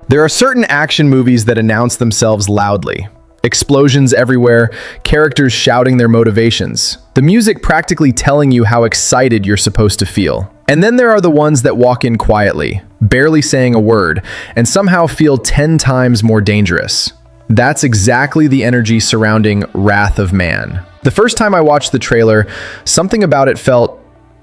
There are certain action movies that announce themselves loudly. Explosions everywhere, characters shouting their motivations, the music practically telling you how excited you're supposed to feel. And then there are the ones that walk in quietly, barely saying a word, and somehow feel 10 times more dangerous. That's exactly the energy surrounding Wrath of Man. The first time I watched the trailer, something about it felt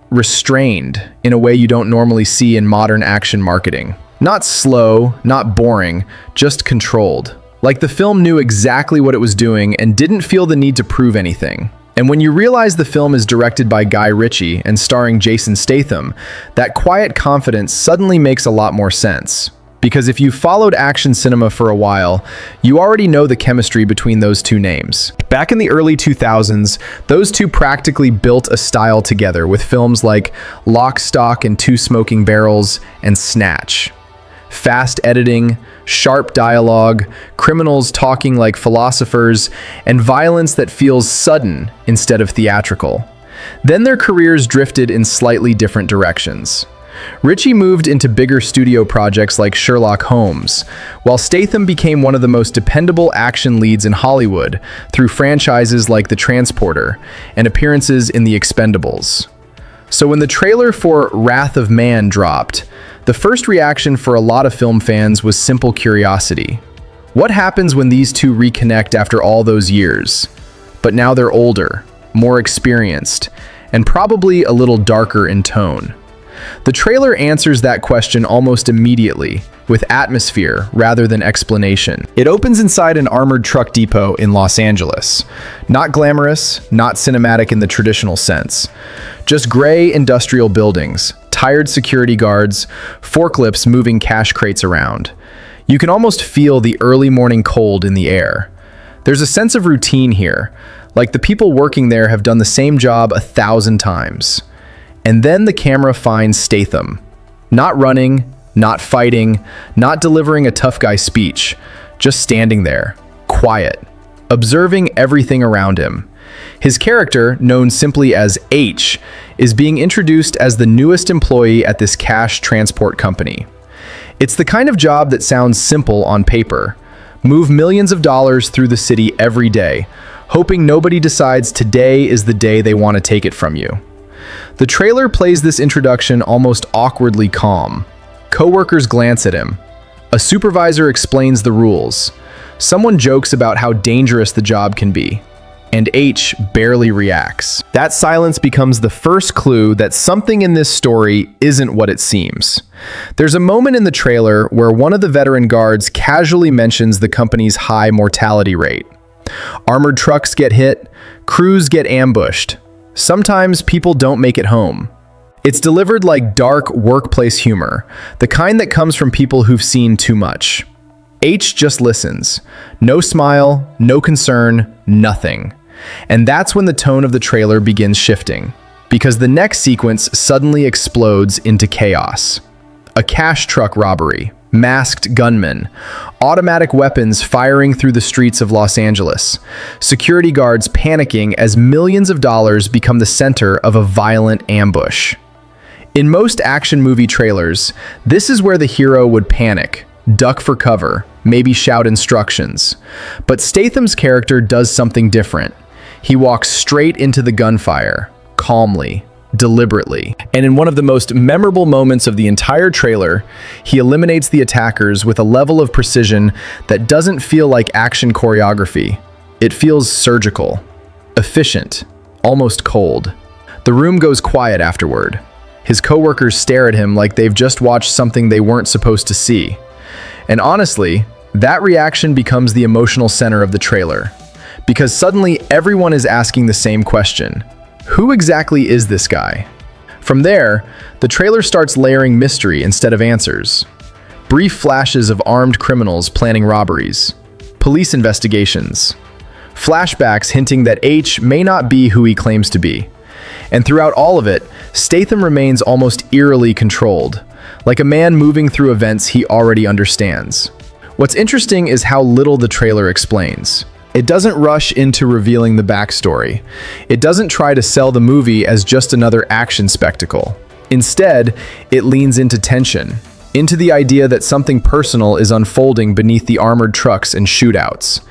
restrained in a way you don't normally see in modern action marketing. Not slow, not boring, just controlled. Like the film knew exactly what it was doing and didn't feel the need to prove anything. And when you realize the film is directed by Ritchie and starring Jason Statham, that quiet confidence suddenly makes a lot more sense. Because if you've followed action cinema for a while, you already know the chemistry between those two names. Back in the early 2000s, those two practically built a style together with films like Lock, Stock, and Two Smoking Barrels and Snatch. Fast editing, sharp dialogue, criminals talking like philosophers, and violence that feels sudden instead of theatrical. Then their careers drifted in slightly different directions. Ritchie moved into bigger studio projects like Sherlock Holmes, while Statham became one of the most dependable action leads in Hollywood through franchises like The Transporter and appearances in The Expendables. So when the trailer for Wrath of Man dropped, the first reaction for a lot of film fans was simple curiosity. What happens when these two reconnect after all those years? But now they're older, more experienced, and probably a little darker in tone. The trailer answers that question almost immediately, with atmosphere rather than explanation. It opens inside an armored truck depot in Los Angeles. Not glamorous, not cinematic in the traditional sense. Just gray industrial buildings, tired security guards, forklifts moving cash crates around. You can almost feel the early morning cold in the air. There's a sense of routine here, like the people working there have done the same job 1,000 times. And then the camera finds Statham. Not running, not fighting, not delivering a tough guy speech, just standing there, quiet, observing everything around him. His character, known simply as H, is being introduced as the newest employee at this cash transport company. It's the kind of job that sounds simple on paper. Move millions of dollars through the city every day, hoping nobody decides today is the day they want to take it from you. The trailer plays this introduction almost awkwardly calm. Coworkers glance at him. A supervisor explains the rules. Someone jokes about how dangerous the job can be. And H barely reacts. That silence becomes the first clue that something in this story isn't what it seems. There's a moment in the trailer where one of the veteran guards casually mentions the company's high mortality rate. Armored trucks get hit, crews get ambushed. Sometimes people don't make it home. It's delivered like dark workplace humor, the kind that comes from people who've seen too much. H just listens. No smile, no concern, nothing. And that's when the tone of the trailer begins shifting, because the next sequence suddenly explodes into chaos. A cash truck robbery, masked gunmen, automatic weapons firing through the streets of Los Angeles, security guards panicking as millions of dollars become the center of a violent ambush. In most action movie trailers, this is where the hero would panic, duck for cover, maybe shout instructions. But Statham's character does something different. He walks straight into the gunfire, calmly, deliberately. And in one of the most memorable moments of the entire trailer, he eliminates the attackers with a level of precision that doesn't feel like action choreography. It feels surgical, efficient, almost cold. The room goes quiet afterward. His coworkers stare at him like they've just watched something they weren't supposed to see. And honestly, that reaction becomes the emotional center of the trailer. Because suddenly everyone is asking the same question. Who exactly is this guy? From there, the trailer starts layering mystery instead of answers. Brief flashes of armed criminals planning robberies, police investigations, flashbacks hinting that H may not be who he claims to be. And throughout all of it, Statham remains almost eerily controlled, like a man moving through events he already understands. What's interesting is how little the trailer explains. It doesn't rush into revealing the backstory. It doesn't try to sell the movie as just another action spectacle. Instead, it leans into tension, into the idea that something personal is unfolding beneath the armored trucks and shootouts.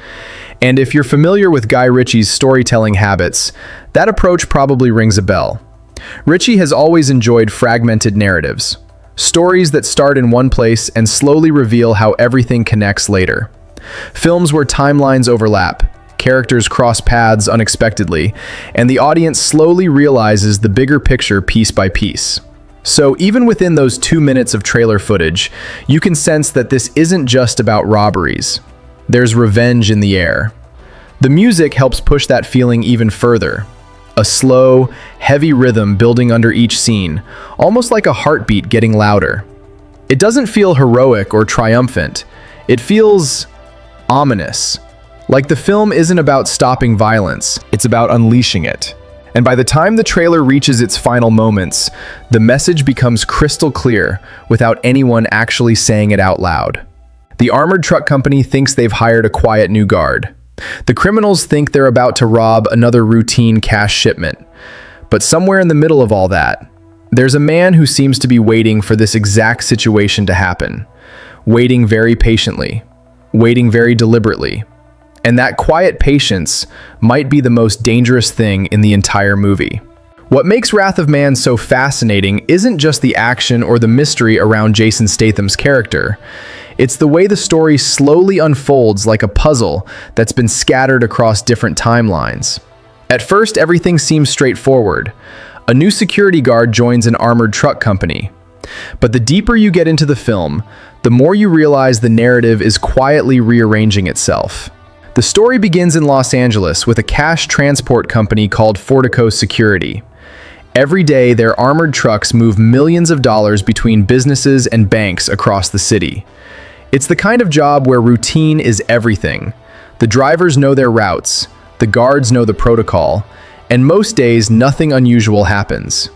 And if you're familiar with Guy Ritchie's storytelling habits, that approach probably rings a bell. Ritchie has always enjoyed fragmented narratives, stories that start in one place and slowly reveal how everything connects later. Films where timelines overlap, characters cross paths unexpectedly, and the audience slowly realizes the bigger picture piece by piece. So even within those 2 minutes of trailer footage, you can sense that this isn't just about robberies. There's revenge in the air. The music helps push that feeling even further. A slow, heavy rhythm building under each scene, almost like a heartbeat getting louder. It doesn't feel heroic or triumphant. It feels ominous. Like the film isn't about stopping violence, it's about unleashing it. And by the time the trailer reaches its final moments, the message becomes crystal clear without anyone actually saying it out loud. The armored truck company thinks they've hired a quiet new guard. The criminals think they're about to rob another routine cash shipment. But somewhere in the middle of all that, there's a man who seems to be waiting for this exact situation to happen. Waiting very patiently. Waiting very deliberately. And that quiet patience might be the most dangerous thing in the entire movie. What makes Wrath of Man so fascinating isn't just the action or the mystery around Jason Statham's character. It's the way the story slowly unfolds like a puzzle that's been scattered across different timelines. At first, everything seems straightforward. A new security guard joins an armored truck company. But the deeper you get into the film, the more you realize the narrative is quietly rearranging itself. The story begins in Los Angeles with a cash transport company called Forico Security. Every day, their armored trucks move millions of dollars between businesses and banks across the city. It's the kind of job where routine is everything. The drivers know their routes, the guards know the protocol, and most days nothing unusual happens.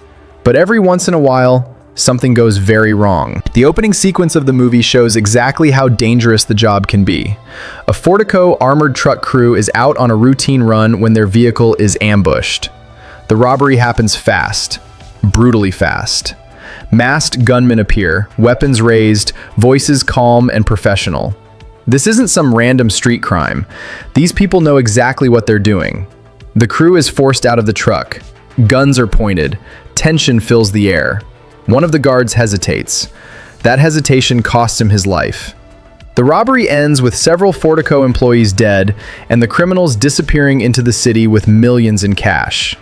But every once in a while, something goes very wrong. The opening sequence of the movie shows exactly how dangerous the job can be. A Forico armored truck crew is out on a routine run when their vehicle is ambushed. The robbery happens fast, brutally fast. Masked gunmen appear, weapons raised, voices calm and professional. This isn't some random street crime. These people know exactly what they're doing. The crew is forced out of the truck. Guns are pointed. Tension fills the air. One of the guards hesitates. That hesitation costs him his life. The robbery ends with several Forico employees dead and the criminals disappearing into the city with millions in cash.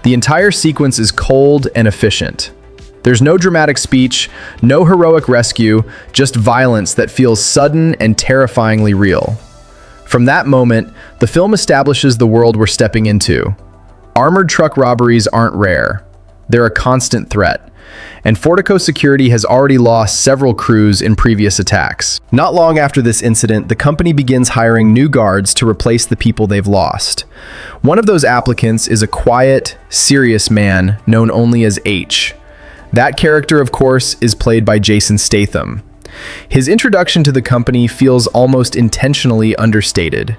The entire sequence is cold and efficient. There's no dramatic speech, no heroic rescue, just violence that feels sudden and terrifyingly real. From that moment, the film establishes the world we're stepping into. Armored truck robberies aren't rare. They're a constant threat. And Forico Security has already lost several crews in previous attacks. Not long after this incident, the company begins hiring new guards to replace the people they've lost. One of those applicants is a quiet, serious man known only as H. That character, of course, is played by Jason Statham. His introduction to the company feels almost intentionally understated.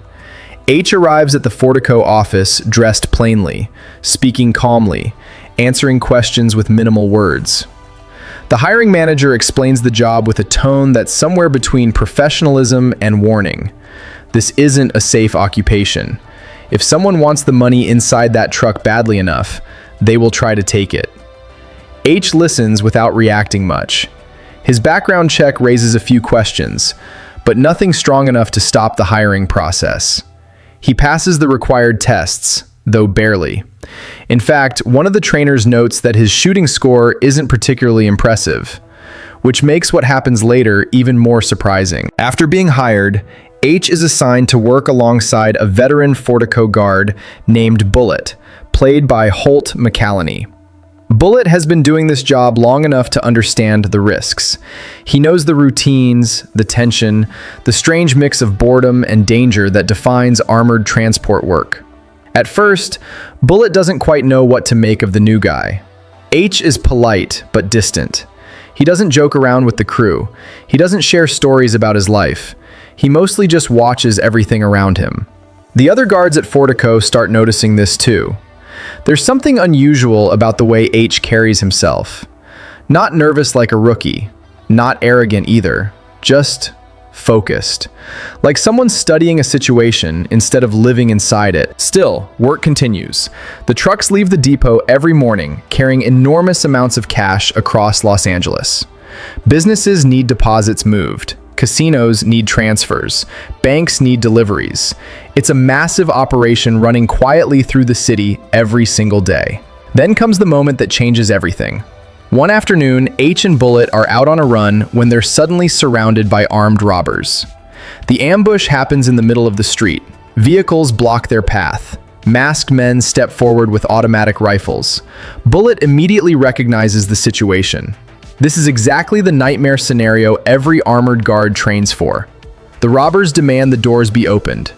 H arrives at the Forico office dressed plainly, speaking calmly, answering questions with minimal words. The hiring manager explains the job with a tone that's somewhere between professionalism and warning. This isn't a safe occupation. If someone wants the money inside that truck badly enough, they will try to take it. H listens without reacting much. His background check raises a few questions, but nothing strong enough to stop the hiring process. He passes the required tests, though barely. In fact, one of the trainers notes that his shooting score isn't particularly impressive, which makes what happens later even more surprising. After being hired, H is assigned to work alongside a veteran Forico guard named Bullet, played by Holt McCallany. Bullet has been doing this job long enough to understand the risks. He knows the routines, the tension, the strange mix of boredom and danger that defines armored transport work. At first, Bullet doesn't quite know what to make of the new guy. H is polite but distant. He doesn't joke around with the crew. He doesn't share stories about his life. He mostly just watches everything around him. The other guards at Forico start noticing this too. There's something unusual about the way H carries himself. Not nervous like a rookie. Not arrogant either, just focused. Like someone studying a situation instead of living inside it. Still, work continues. The trucks leave the depot every morning, carrying enormous amounts of cash across Los Angeles. Businesses need deposits moved. Casinos need transfers. Banks need deliveries. It's a massive operation running quietly through the city every single day. Then comes the moment that changes everything. One afternoon, H and Bullet are out on a run when they're suddenly surrounded by armed robbers. The ambush happens in the middle of the street. Vehicles block their path. Masked men step forward with automatic rifles. Bullet immediately recognizes the situation. This is exactly the nightmare scenario every armored guard trains for. The robbers demand the doors be opened.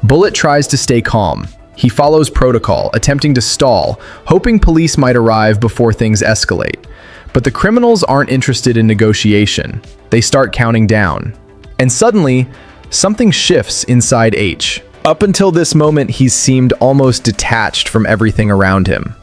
Bullet tries to stay calm. He follows protocol, attempting to stall, hoping police might arrive before things escalate. But the criminals aren't interested in negotiation. They start counting down. And suddenly, something shifts inside H. Up until this moment, he's seemed almost detached from everything around him.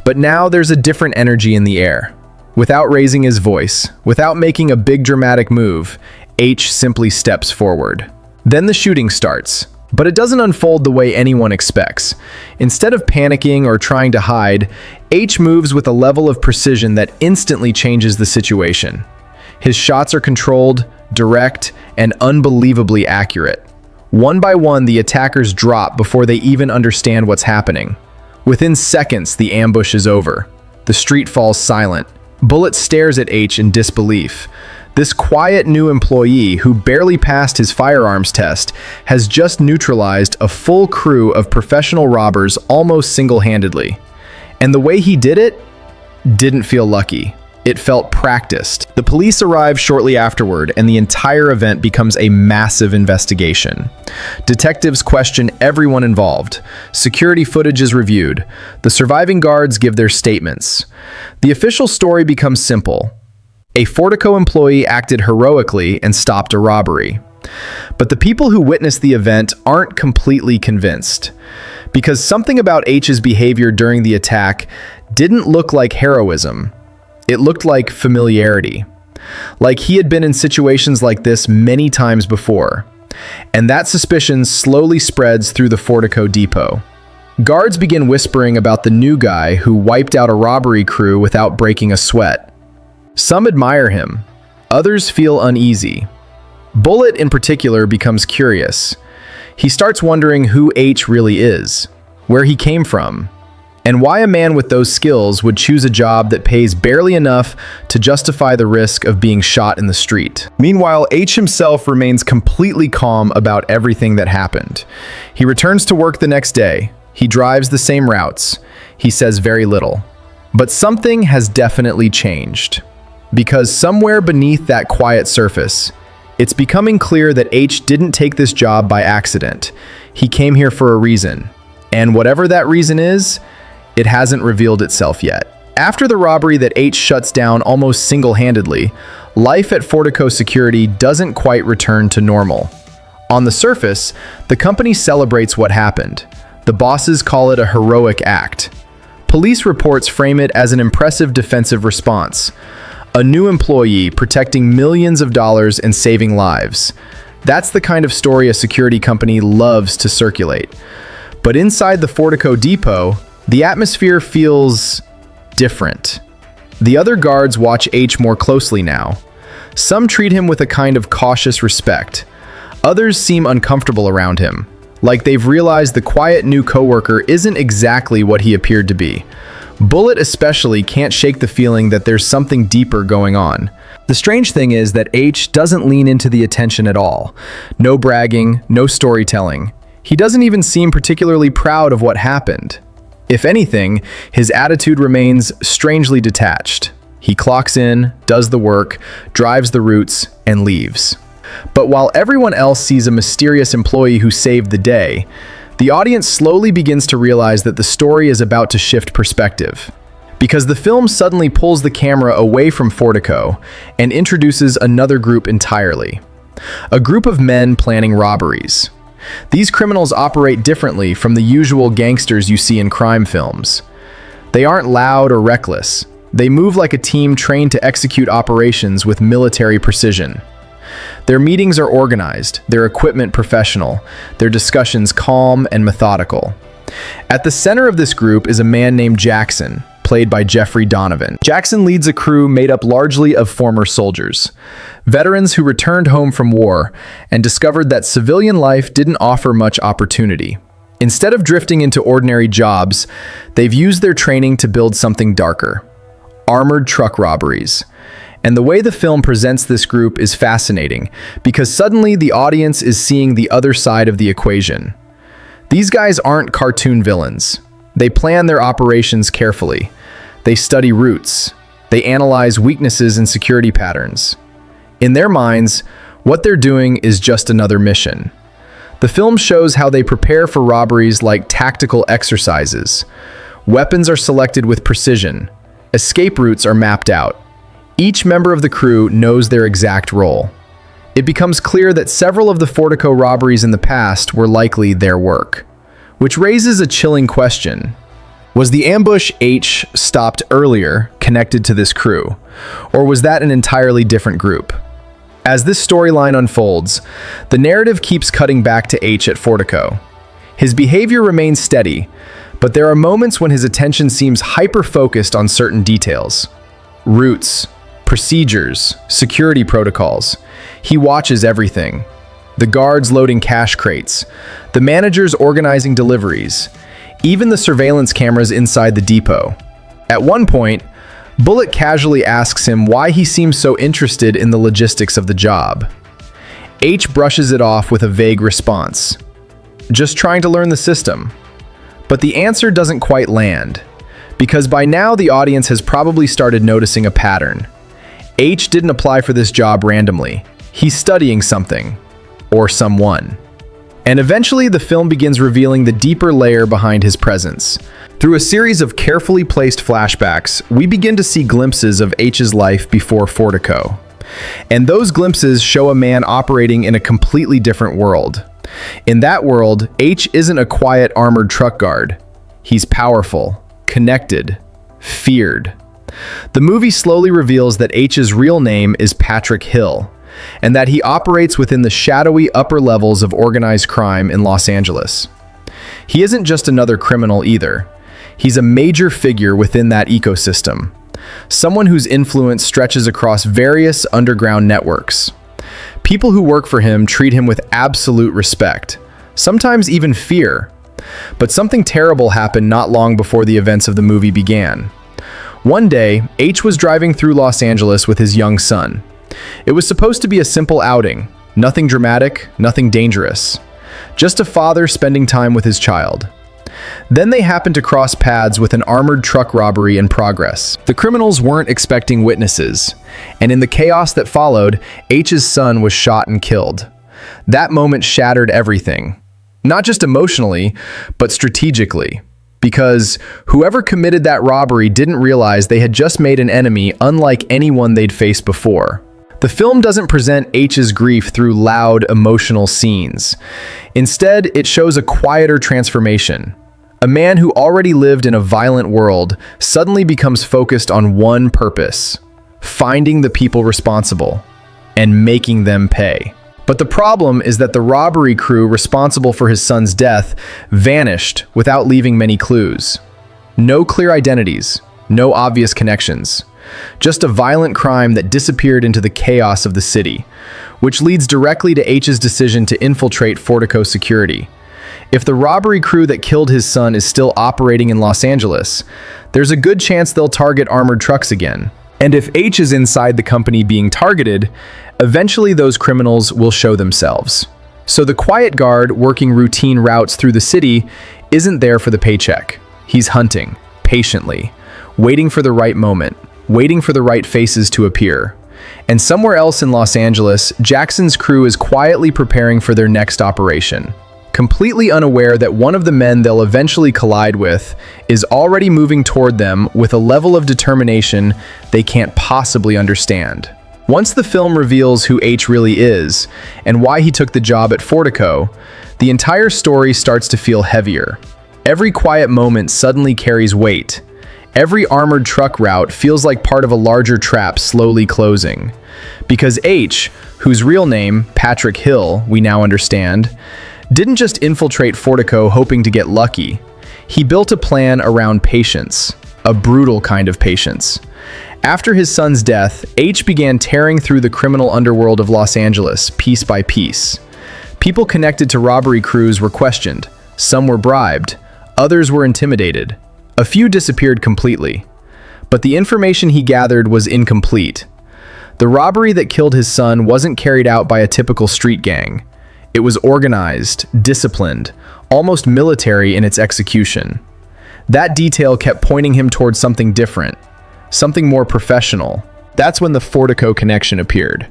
But now there's a different energy in the air. Without raising his voice, without making a big dramatic move, H simply steps forward. Then the shooting starts. But it doesn't unfold the way anyone expects. Instead of panicking or trying to hide, H moves with a level of precision that instantly changes the situation. His shots are controlled, direct, and unbelievably accurate. One by one, the attackers drop before they even understand what's happening. Within seconds, the ambush is over. The street falls silent. Bullet stares at H in disbelief. This quiet new employee who barely passed his firearms test has just neutralized a full crew of professional robbers almost single-handedly. And the way he did it didn't feel lucky. It felt practiced. The police arrive shortly afterward, and the entire event becomes a massive investigation. Detectives question everyone involved. Security footage is reviewed. The surviving guards give their statements. The official story becomes simple. A Forico employee acted heroically and stopped a robbery. But the people who witnessed the event aren't completely convinced, because something about H's behavior during the attack didn't look like heroism. It looked like familiarity. Like he had been in situations like this many times before. And that suspicion slowly spreads through the Forico depot. Guards begin whispering about the new guy who wiped out a robbery crew without breaking a sweat. Some admire him, others feel uneasy. Bullet in particular becomes curious. He starts wondering who H really is, where he came from, and why a man with those skills would choose a job that pays barely enough to justify the risk of being shot in the street. Meanwhile, H himself remains completely calm about everything that happened. He returns to work the next day. He drives the same routes. He says very little. But something has definitely changed. Because somewhere beneath that quiet surface, it's becoming clear that H didn't take this job by accident. He came here for a reason. And whatever that reason is, it hasn't revealed itself yet. After the robbery that H shuts down almost single-handedly, life at Forico Security doesn't quite return to normal. On the surface, the company celebrates what happened. The bosses call it a heroic act. Police reports frame it as an impressive defensive response. A new employee protecting millions of dollars and saving lives. That's the kind of story a security company loves to circulate. But inside the Forico depot, the atmosphere feels different. The other guards watch H more closely now. Some treat him with a kind of cautious respect. Others seem uncomfortable around him, like they've realized the quiet new coworker isn't exactly what he appeared to be. Bullet especially can't shake the feeling that there's something deeper going on. The strange thing is that H doesn't lean into the attention at all. No bragging, no storytelling. He doesn't even seem particularly proud of what happened. If anything, his attitude remains strangely detached. He clocks in, does the work, drives the routes, and leaves. But while everyone else sees a mysterious employee who saved the day, the audience slowly begins to realize that the story is about to shift perspective. Because the film suddenly pulls the camera away from Forico and introduces another group entirely. A group of men planning robberies. These criminals operate differently from the usual gangsters you see in crime films. They aren't loud or reckless. They move like a team trained to execute operations with military precision. Their meetings are organized, their equipment professional, their discussions calm and methodical. At the center of this group is a man named Jackson, played by Jeffrey Donovan. Jackson leads a crew made up largely of former soldiers, veterans who returned home from war and discovered that civilian life didn't offer much opportunity. Instead of drifting into ordinary jobs, they've used their training to build something darker: armored truck robberies. And the way the film presents this group is fascinating, because suddenly the audience is seeing the other side of the equation. These guys aren't cartoon villains. They plan their operations carefully. They study routes. They analyze weaknesses and security patterns. In their minds, what they're doing is just another mission. The film shows how they prepare for robberies like tactical exercises. Weapons are selected with precision. Escape routes are mapped out. Each member of the crew knows their exact role. It becomes clear that several of the Forico robberies in the past were likely their work, which raises a chilling question. Was the ambush H stopped earlier connected to this crew, or was that an entirely different group? As this storyline unfolds, the narrative keeps cutting back to H at Forico. His behavior remains steady, but there are moments when his attention seems hyper-focused on certain details. Routes, procedures, security protocols. He watches everything. The guards loading cash crates, the managers organizing deliveries, even the surveillance cameras inside the depot. At one point, Bullet casually asks him why he seems so interested in the logistics of the job. H brushes it off with a vague response. Just trying to learn the system. But the answer doesn't quite land, because by now the audience has probably started noticing a pattern. H didn't apply for this job randomly. He's studying something, or someone. And eventually the film begins revealing the deeper layer behind his presence. Through a series of carefully placed flashbacks, we begin to see glimpses of H's life before Forico. And those glimpses show a man operating in a completely different world. In that world, H isn't a quiet armored truck guard. He's powerful, connected, feared. The movie slowly reveals that H's real name is Patrick Hill, and that he operates within the shadowy upper levels of organized crime in Los Angeles. He isn't just another criminal either. He's a major figure within that ecosystem, someone whose influence stretches across various underground networks. People who work for him treat him with absolute respect, sometimes even fear. But something terrible happened not long before the events of the movie began. One day, H was driving through Los Angeles with his young son. It was supposed to be a simple outing, nothing dramatic, nothing dangerous. Just a father spending time with his child. Then they happened to cross paths with an armored truck robbery in progress. The criminals weren't expecting witnesses, and in the chaos that followed, H's son was shot and killed. That moment shattered everything. Not just emotionally, but strategically. Because whoever committed that robbery didn't realize they had just made an enemy unlike anyone they'd faced before. The film doesn't present H's grief through loud, emotional scenes. Instead, it shows a quieter transformation. A man who already lived in a violent world suddenly becomes focused on one purpose: finding the people responsible and making them pay. But the problem is that the robbery crew responsible for his son's death vanished without leaving many clues. No clear identities, no obvious connections. Just a violent crime that disappeared into the chaos of the city, which leads directly to H's decision to infiltrate Forico security. If the robbery crew that killed his son is still operating in Los Angeles, there's a good chance they'll target armored trucks again. And if H is inside the company being targeted, eventually those criminals will show themselves. So the quiet guard working routine routes through the city isn't there for the paycheck. He's hunting, patiently, waiting for the right moment, waiting for the right faces to appear. And somewhere else in Los Angeles, Jackson's crew is quietly preparing for their next operation, completely unaware that one of the men they'll eventually collide with is already moving toward them with a level of determination they can't possibly understand. Once the film reveals who H really is and why he took the job at Forico, the entire story starts to feel heavier. Every quiet moment suddenly carries weight, Every armored truck route feels like part of a larger trap slowly closing. Because H, whose real name, Patrick Hill, we now understand, didn't just infiltrate Forico hoping to get lucky. He built a plan around patience, a brutal kind of patience. After his son's death, H began tearing through the criminal underworld of Los Angeles, piece by piece. People connected to robbery crews were questioned. Some were bribed. Others were intimidated. A few disappeared completely. But the information he gathered was incomplete. The robbery that killed his son wasn't carried out by a typical street gang. It was organized, disciplined, almost military in its execution. That detail kept pointing him towards something different, something more professional. That's when the Forico connection appeared.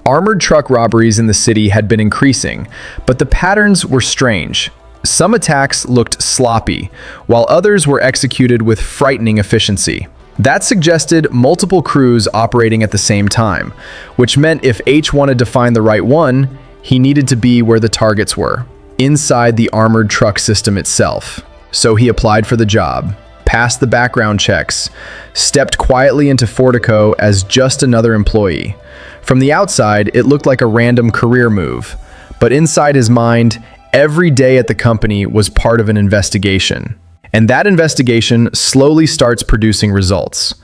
Armored truck robberies in the city had been increasing, but the patterns were strange. Some attacks looked sloppy, while others were executed with frightening efficiency. That suggested multiple crews operating at the same time, which meant if H wanted to find the right one, he needed to be where the targets were, inside the armored truck system itself. So he applied for the job, passed the background checks, stepped quietly into Forico as just another employee. From the outside, it looked like a random career move, but inside his mind, every day at the company was part of an investigation. And that investigation slowly starts producing results.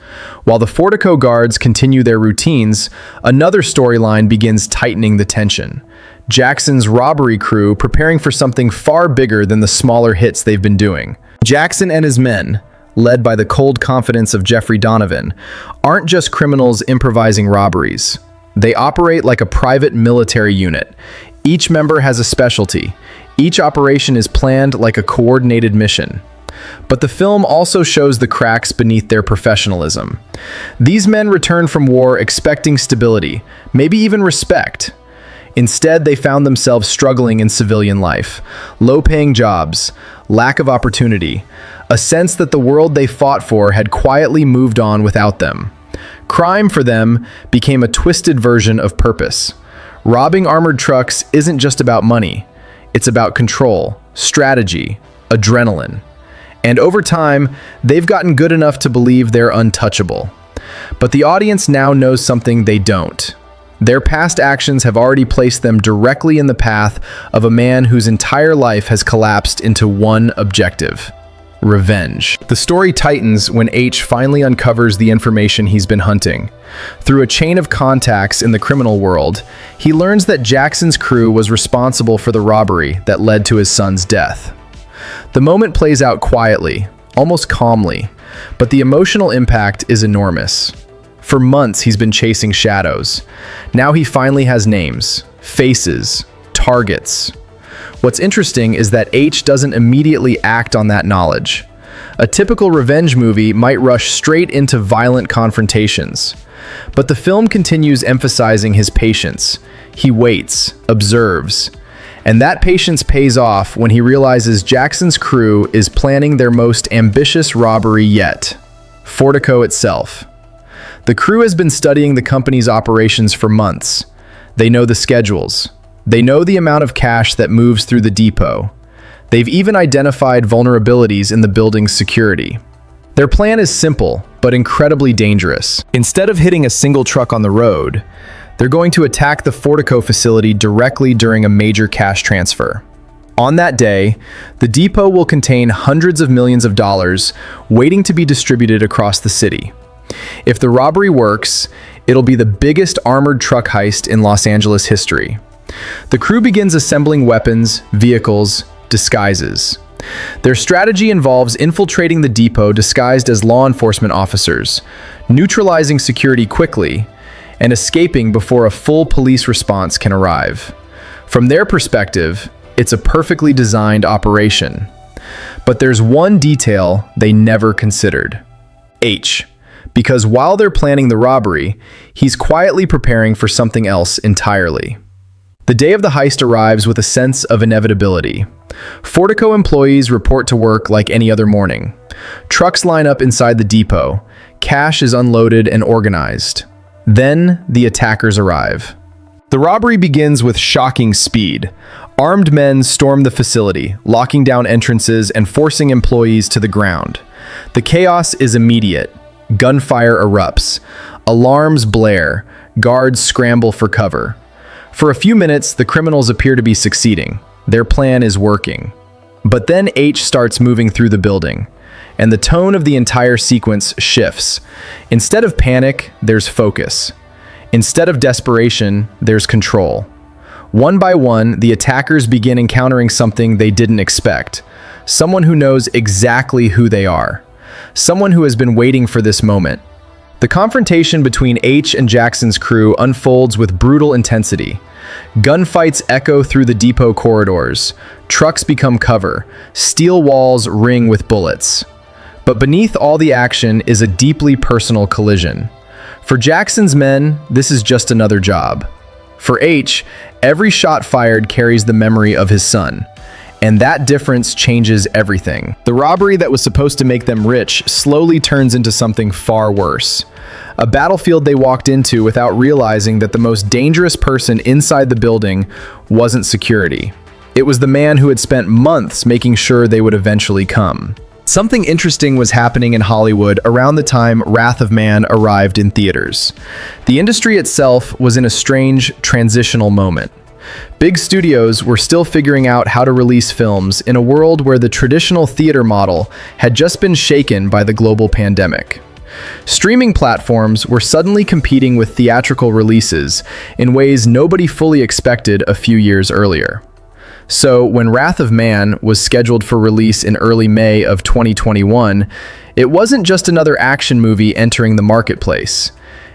While the Forico guards continue their routines, another storyline begins tightening the tension. Jackson's robbery crew preparing for something far bigger than the smaller hits they've been doing. Jackson and his men, led by the cold confidence of Jeffrey Donovan, aren't just criminals improvising robberies. They operate like a private military unit. Each member has a specialty. Each operation is planned like a coordinated mission. But the film also shows the cracks beneath their professionalism. These men return from war expecting stability, maybe even respect. Instead, they found themselves struggling in civilian life. Low-paying jobs, lack of opportunity, a sense that the world they fought for had quietly moved on without them. Crime for them became a twisted version of purpose. Robbing armored trucks isn't just about money. It's about control, strategy, adrenaline. And over time, they've gotten good enough to believe they're untouchable. But the audience now knows something they don't. Their past actions have already placed them directly in the path of a man whose entire life has collapsed into one objective: revenge. The story tightens when H finally uncovers the information he's been hunting. Through a chain of contacts in the criminal world, he learns that Jackson's crew was responsible for the robbery that led to his son's death. The moment plays out quietly, almost calmly, but the emotional impact is enormous. For months, he's been chasing shadows. Now he finally has names, faces, targets. What's interesting is that H doesn't immediately act on that knowledge. A typical revenge movie might rush straight into violent confrontations. But the film continues emphasizing his patience. He waits, observes, and that patience pays off when he realizes Jackson's crew is planning their most ambitious robbery yet: Forico itself. The crew has been studying the company's operations for months. They know the schedules. They know the amount of cash that moves through the depot. They've even identified vulnerabilities in the building's security. Their plan is simple, but incredibly dangerous. Instead of hitting a single truck on the road, they're going to attack the Forico facility directly during a major cash transfer. On that day, the depot will contain hundreds of millions of dollars waiting to be distributed across the city. If the robbery works, it'll be the biggest armored truck heist in Los Angeles history. The crew begins assembling weapons, vehicles, disguises. Their strategy involves infiltrating the depot disguised as law enforcement officers, neutralizing security quickly, and escaping before a full police response can arrive. From their perspective, it's a perfectly designed operation. But there's one detail they never considered: H. Because while they're planning the robbery, he's quietly preparing for something else entirely. The day of the heist arrives with a sense of inevitability. Forico employees report to work like any other morning. Trucks line up inside the depot. Cash is unloaded and organized. Then the attackers arrive. The robbery begins with shocking speed. Armed men storm the facility, locking down entrances and forcing employees to the ground. The chaos is immediate. Gunfire erupts. Alarms blare. Guards scramble for cover. For a few minutes, the criminals appear to be succeeding. Their plan is working. But then H starts moving through the building, and the tone of the entire sequence shifts. Instead of panic, there's focus. Instead of desperation, there's control. One by one, the attackers begin encountering something they didn't expect. Someone who knows exactly who they are. Someone who has been waiting for this moment. The confrontation between H and Jackson's crew unfolds with brutal intensity. Gunfights echo through the depot corridors. Trucks become cover. Steel walls ring with bullets. But beneath all the action is a deeply personal collision. For Jackson's men, this is just another job. For H, every shot fired carries the memory of his son. And that difference changes everything. The robbery that was supposed to make them rich slowly turns into something far worse. A battlefield they walked into without realizing that the most dangerous person inside the building wasn't security. It was the man who had spent months making sure they would eventually come. Something interesting was happening in Hollywood around the time Wrath of Man arrived in theaters. The industry itself was in a strange transitional moment. Big studios were still figuring out how to release films in a world where the traditional theater model had just been shaken by the global pandemic. Streaming platforms were suddenly competing with theatrical releases in ways nobody fully expected a few years earlier. So when Wrath of Man was scheduled for release in early May of 2021, it wasn't just another action movie entering the marketplace.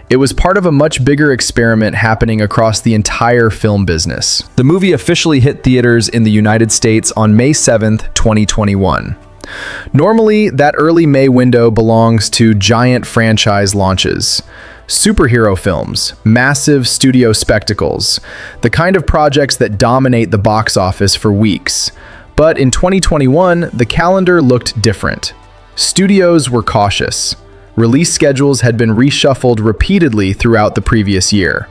It was part of a much bigger experiment happening across the entire film business. The movie officially hit theaters in the United States on May 7th, 2021. Normally, that early May window belongs to giant franchise launches. Superhero films, massive studio spectacles, the kind of projects that dominate the box office for weeks. But in 2021, the calendar looked different. Studios were cautious. Release schedules had been reshuffled repeatedly throughout the previous year.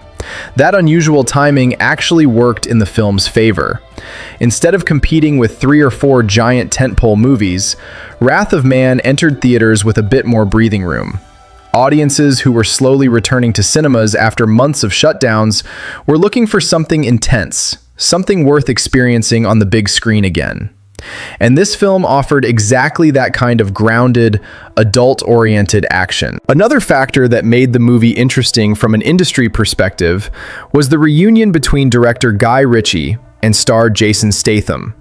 That unusual timing actually worked in the film's favor. Instead of competing with 3 or 4 giant tentpole movies, Wrath of Man entered theaters with a bit more breathing room. Audiences who were slowly returning to cinemas after months of shutdowns were looking for something intense, something worth experiencing on the big screen again. And this film offered exactly that kind of grounded, adult-oriented action. Another factor that made the movie interesting from an industry perspective was the reunion between director Guy Ritchie and star Jason Statham.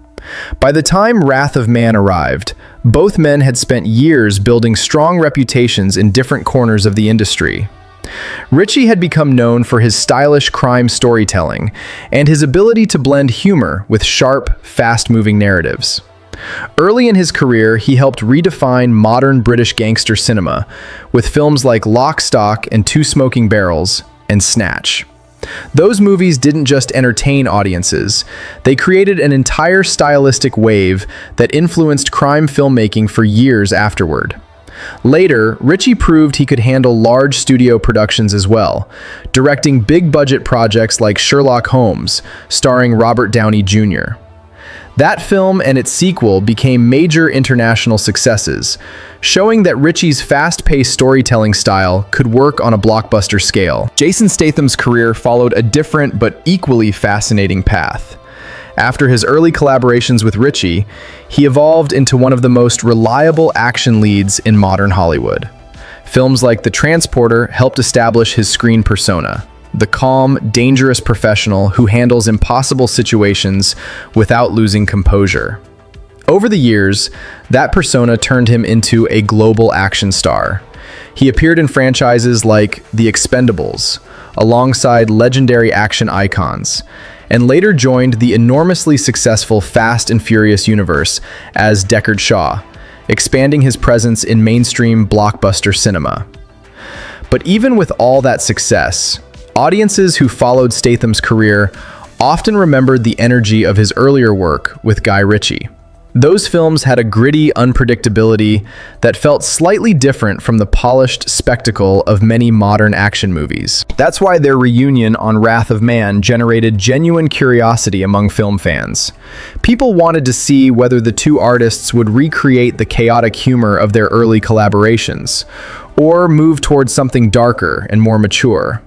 By the time Wrath of Man arrived, both men had spent years building strong reputations in different corners of the industry. Ritchie had become known for his stylish crime storytelling and his ability to blend humor with sharp, fast-moving narratives. Early in his career, he helped redefine modern British gangster cinema with films like Lock, Stock and Two Smoking Barrels and Snatch. Those movies didn't just entertain audiences, they created an entire stylistic wave that influenced crime filmmaking for years afterward. Later, Ritchie proved he could handle large studio productions as well, directing big-budget projects like Sherlock Holmes, starring Robert Downey Jr. That film and its sequel became major international successes, showing that Ritchie's fast-paced storytelling style could work on a blockbuster scale. Jason Statham's career followed a different but equally fascinating path. After his early collaborations with Ritchie, he evolved into one of the most reliable action leads in modern Hollywood. Films like The Transporter helped establish his screen persona, the calm, dangerous professional who handles impossible situations without losing composure. Over the years, that persona turned him into a global action star. He appeared in franchises like The Expendables, alongside legendary action icons, and later joined the enormously successful Fast and Furious universe as Deckard Shaw, expanding his presence in mainstream blockbuster cinema. But even with all that success, audiences who followed Statham's career often remembered the energy of his earlier work with Guy Ritchie. Those films had a gritty unpredictability that felt slightly different from the polished spectacle of many modern action movies. That's why their reunion on Wrath of Man generated genuine curiosity among film fans. People wanted to see whether the two artists would recreate the chaotic humor of their early collaborations, or move towards something darker and more mature.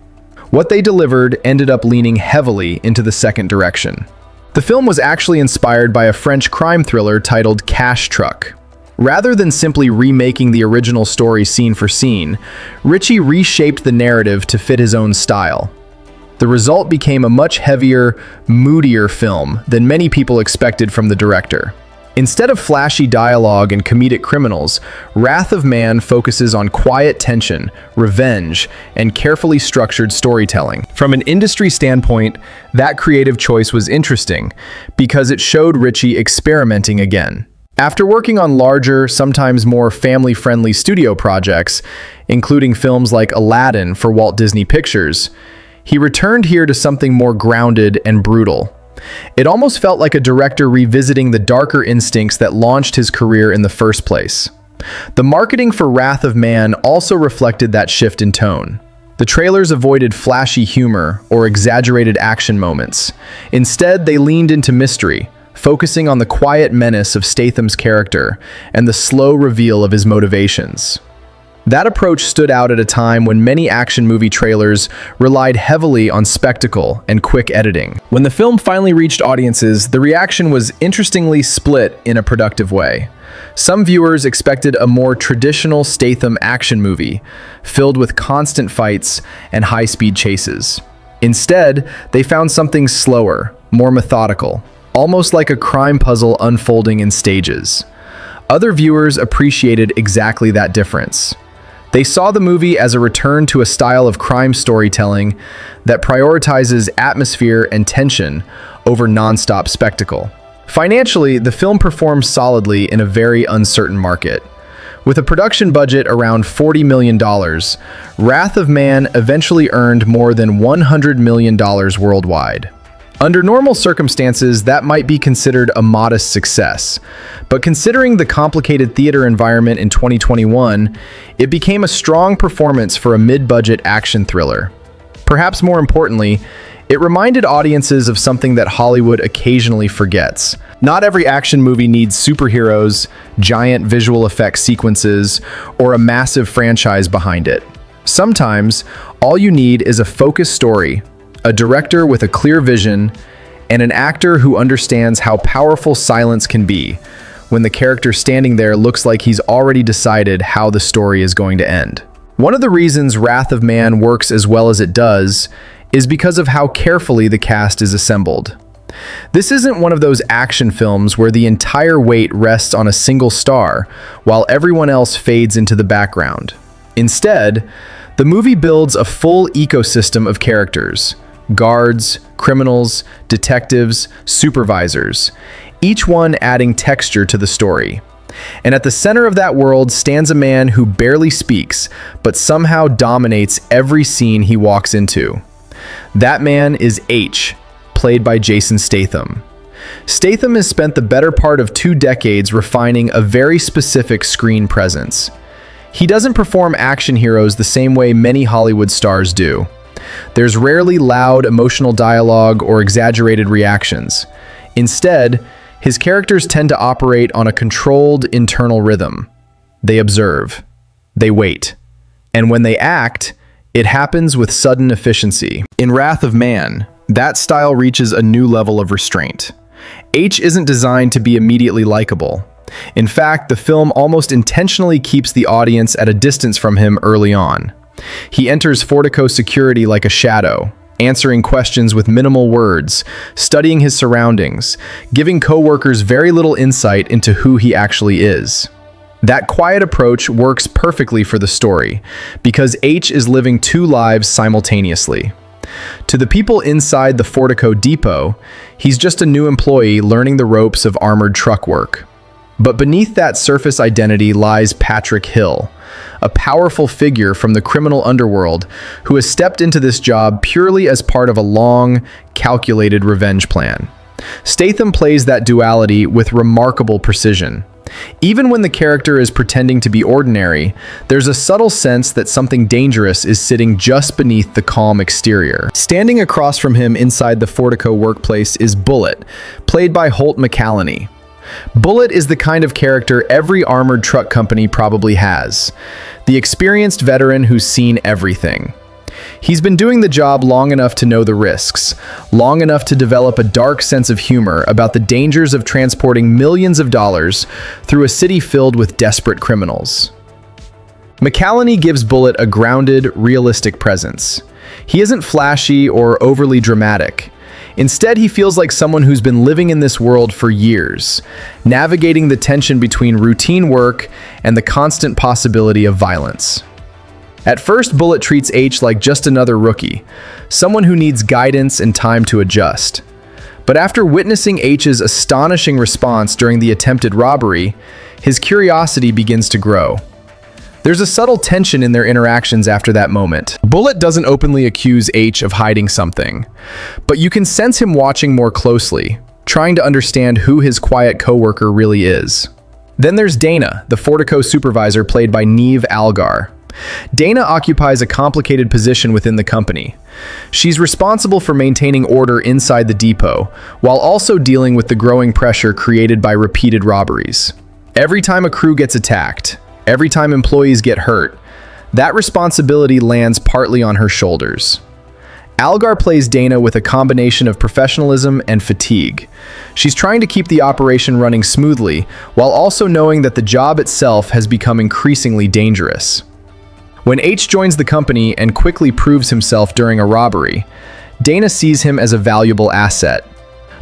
What they delivered ended up leaning heavily into the second direction. The film was actually inspired by a French crime thriller titled Cash Truck. Rather than simply remaking the original story scene for scene, Ritchie reshaped the narrative to fit his own style. The result became a much heavier, moodier film than many people expected from the director. Instead of flashy dialogue and comedic criminals, Wrath of Man focuses on quiet tension, revenge, and carefully structured storytelling. From an industry standpoint, that creative choice was interesting because it showed Ritchie experimenting again. After working on larger, sometimes more family-friendly studio projects, including films like Aladdin for Walt Disney Pictures, he returned here to something more grounded and brutal. It almost felt like a director revisiting the darker instincts that launched his career in the first place. The marketing for Wrath of Man also reflected that shift in tone. The trailers avoided flashy humor or exaggerated action moments. Instead, they leaned into mystery, focusing on the quiet menace of Statham's character and the slow reveal of his motivations. That approach stood out at a time when many action movie trailers relied heavily on spectacle and quick editing. When the film finally reached audiences, the reaction was interestingly split in a productive way. Some viewers expected a more traditional Statham action movie, filled with constant fights and high-speed chases. Instead, they found something slower, more methodical, almost like a crime puzzle unfolding in stages. Other viewers appreciated exactly that difference. They saw the movie as a return to a style of crime storytelling that prioritizes atmosphere and tension over non-stop spectacle. Financially, the film performed solidly in a very uncertain market. With a production budget around $40 million, Wrath of Man eventually earned more than $100 million worldwide. Under normal circumstances, that might be considered a modest success, but considering the complicated theater environment in 2021, it became a strong performance for a mid-budget action thriller. Perhaps more importantly, it reminded audiences of something that Hollywood occasionally forgets. Not every action movie needs superheroes, giant visual effects sequences, or a massive franchise behind it. Sometimes, all you need is a focused story, a director with a clear vision, and an actor who understands how powerful silence can be when the character standing there looks like he's already decided how the story is going to end. One of the reasons Wrath of Man works as well as it does is because of how carefully the cast is assembled. This isn't one of those action films where the entire weight rests on a single star while everyone else fades into the background. Instead, the movie builds a full ecosystem of characters: guards, criminals, detectives, supervisors, each one adding texture to the story. And at the center of that world stands a man who barely speaks, but somehow dominates every scene he walks into. That man is H, played by Jason Statham. Statham has spent the better part of 2 decades refining a very specific screen presence. He doesn't perform action heroes the same way many Hollywood stars do. There's rarely loud, emotional dialogue or exaggerated reactions. Instead, his characters tend to operate on a controlled internal rhythm. They observe, they wait, and when they act, it happens with sudden efficiency. In Wrath of Man, that style reaches a new level of restraint. H isn't designed to be immediately likable. In fact, the film almost intentionally keeps the audience at a distance from him early on. He enters Forico security like a shadow, answering questions with minimal words, studying his surroundings, giving coworkers very little insight into who he actually is. That quiet approach works perfectly for the story, because H is living 2 lives simultaneously. To the people inside the Forico depot, he's just a new employee learning the ropes of armored truck work. But beneath that surface identity lies Patrick Hill, a powerful figure from the criminal underworld who has stepped into this job purely as part of a long, calculated revenge plan. Statham plays that duality with remarkable precision. Even when the character is pretending to be ordinary, there's a subtle sense that something dangerous is sitting just beneath the calm exterior. Standing across from him inside the Forico workplace is Bullet, played by Holt McCallany. Bullet is the kind of character every armored truck company probably has. The experienced veteran who's seen everything. He's been doing the job long enough to know the risks, long enough to develop a dark sense of humor about the dangers of transporting millions of dollars through a city filled with desperate criminals. McCallany gives Bullet a grounded, realistic presence. He isn't flashy or overly dramatic. Instead, he feels like someone who's been living in this world for years, navigating the tension between routine work and the constant possibility of violence. At first, Bullet treats H like just another rookie, someone who needs guidance and time to adjust. But after witnessing H's astonishing response during the attempted robbery, his curiosity begins to grow. There's a subtle tension in their interactions after that moment. Bullet doesn't openly accuse H of hiding something, but you can sense him watching more closely, trying to understand who his quiet coworker really is. Then there's Dana, the Forico supervisor played by Neve Algar. Dana occupies a complicated position within the company. She's responsible for maintaining order inside the depot, while also dealing with the growing pressure created by repeated robberies. Every time a crew gets attacked, every time employees get hurt, that responsibility lands partly on her shoulders. Algar plays Dana with a combination of professionalism and fatigue. She's trying to keep the operation running smoothly, while also knowing that the job itself has become increasingly dangerous. When H joins the company and quickly proves himself during a robbery, Dana sees him as a valuable asset.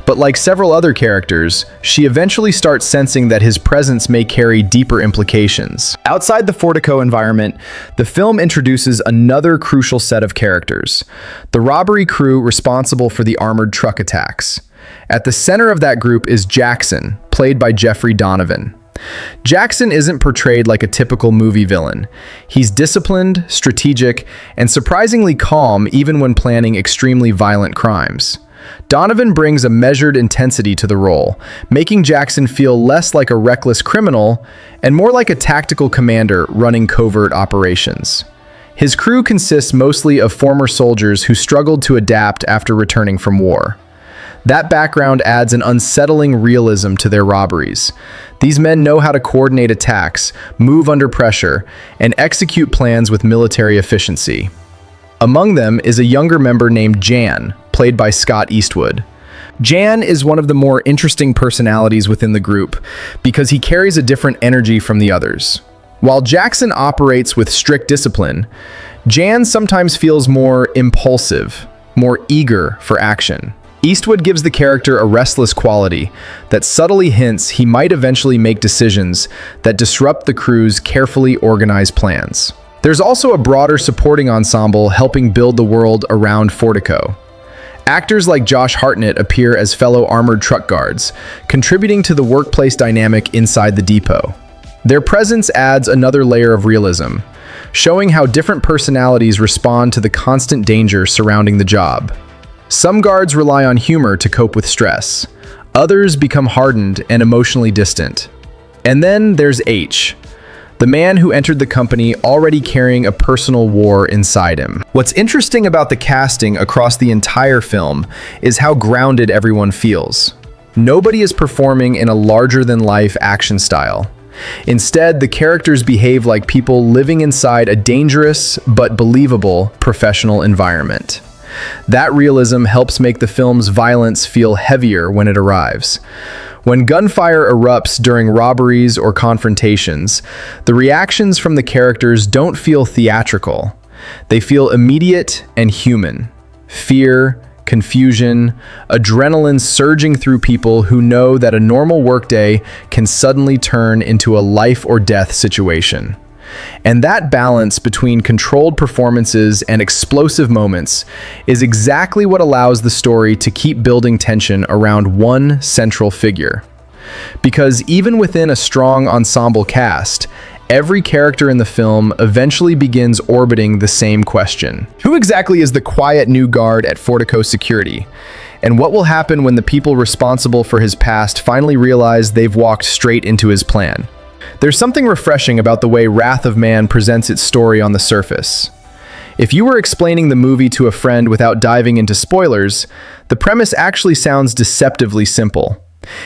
But like several other characters, she eventually starts sensing that his presence may carry deeper implications. Outside the Forico environment, the film introduces another crucial set of characters, the robbery crew responsible for the armored truck attacks. At the center of that group is Jackson, played by Jeffrey Donovan. Jackson isn't portrayed like a typical movie villain. He's disciplined, strategic, and surprisingly calm even when planning extremely violent crimes. Donovan brings a measured intensity to the role, making Jackson feel less like a reckless criminal and more like a tactical commander running covert operations. His crew consists mostly of former soldiers who struggled to adapt after returning from war. That background adds an unsettling realism to their robberies. These men know how to coordinate attacks, move under pressure, and execute plans with military efficiency. Among them is a younger member named Jan, played by Scott Eastwood. Jan is one of the more interesting personalities within the group because he carries a different energy from the others. While Jackson operates with strict discipline, Jan sometimes feels more impulsive, more eager for action. Eastwood gives the character a restless quality that subtly hints he might eventually make decisions that disrupt the crew's carefully organized plans. There's also a broader supporting ensemble helping build the world around Forico. Actors like Josh Hartnett appear as fellow armored truck guards, contributing to the workplace dynamic inside the depot. Their presence adds another layer of realism, showing how different personalities respond to the constant danger surrounding the job. Some guards rely on humor to cope with stress. Others become hardened and emotionally distant. And then there's H, the man who entered the company already carrying a personal war inside him. What's interesting about the casting across the entire film is how grounded everyone feels. Nobody is performing in a larger-than-life action style. Instead, the characters behave like people living inside a dangerous but believable professional environment. That realism helps make the film's violence feel heavier when it arrives. When gunfire erupts during robberies or confrontations, the reactions from the characters don't feel theatrical. They feel immediate and human. Fear, confusion, adrenaline surging through people who know that a normal workday can suddenly turn into a life or death situation. And that balance between controlled performances and explosive moments is exactly what allows the story to keep building tension around one central figure. Because even within a strong ensemble cast, every character in the film eventually begins orbiting the same question. Who exactly is the quiet new guard at Forico Security? And what will happen when the people responsible for his past finally realize they've walked straight into his plan? There's something refreshing about the way Wrath of Man presents its story on the surface. If you were explaining the movie to a friend without diving into spoilers, the premise actually sounds deceptively simple.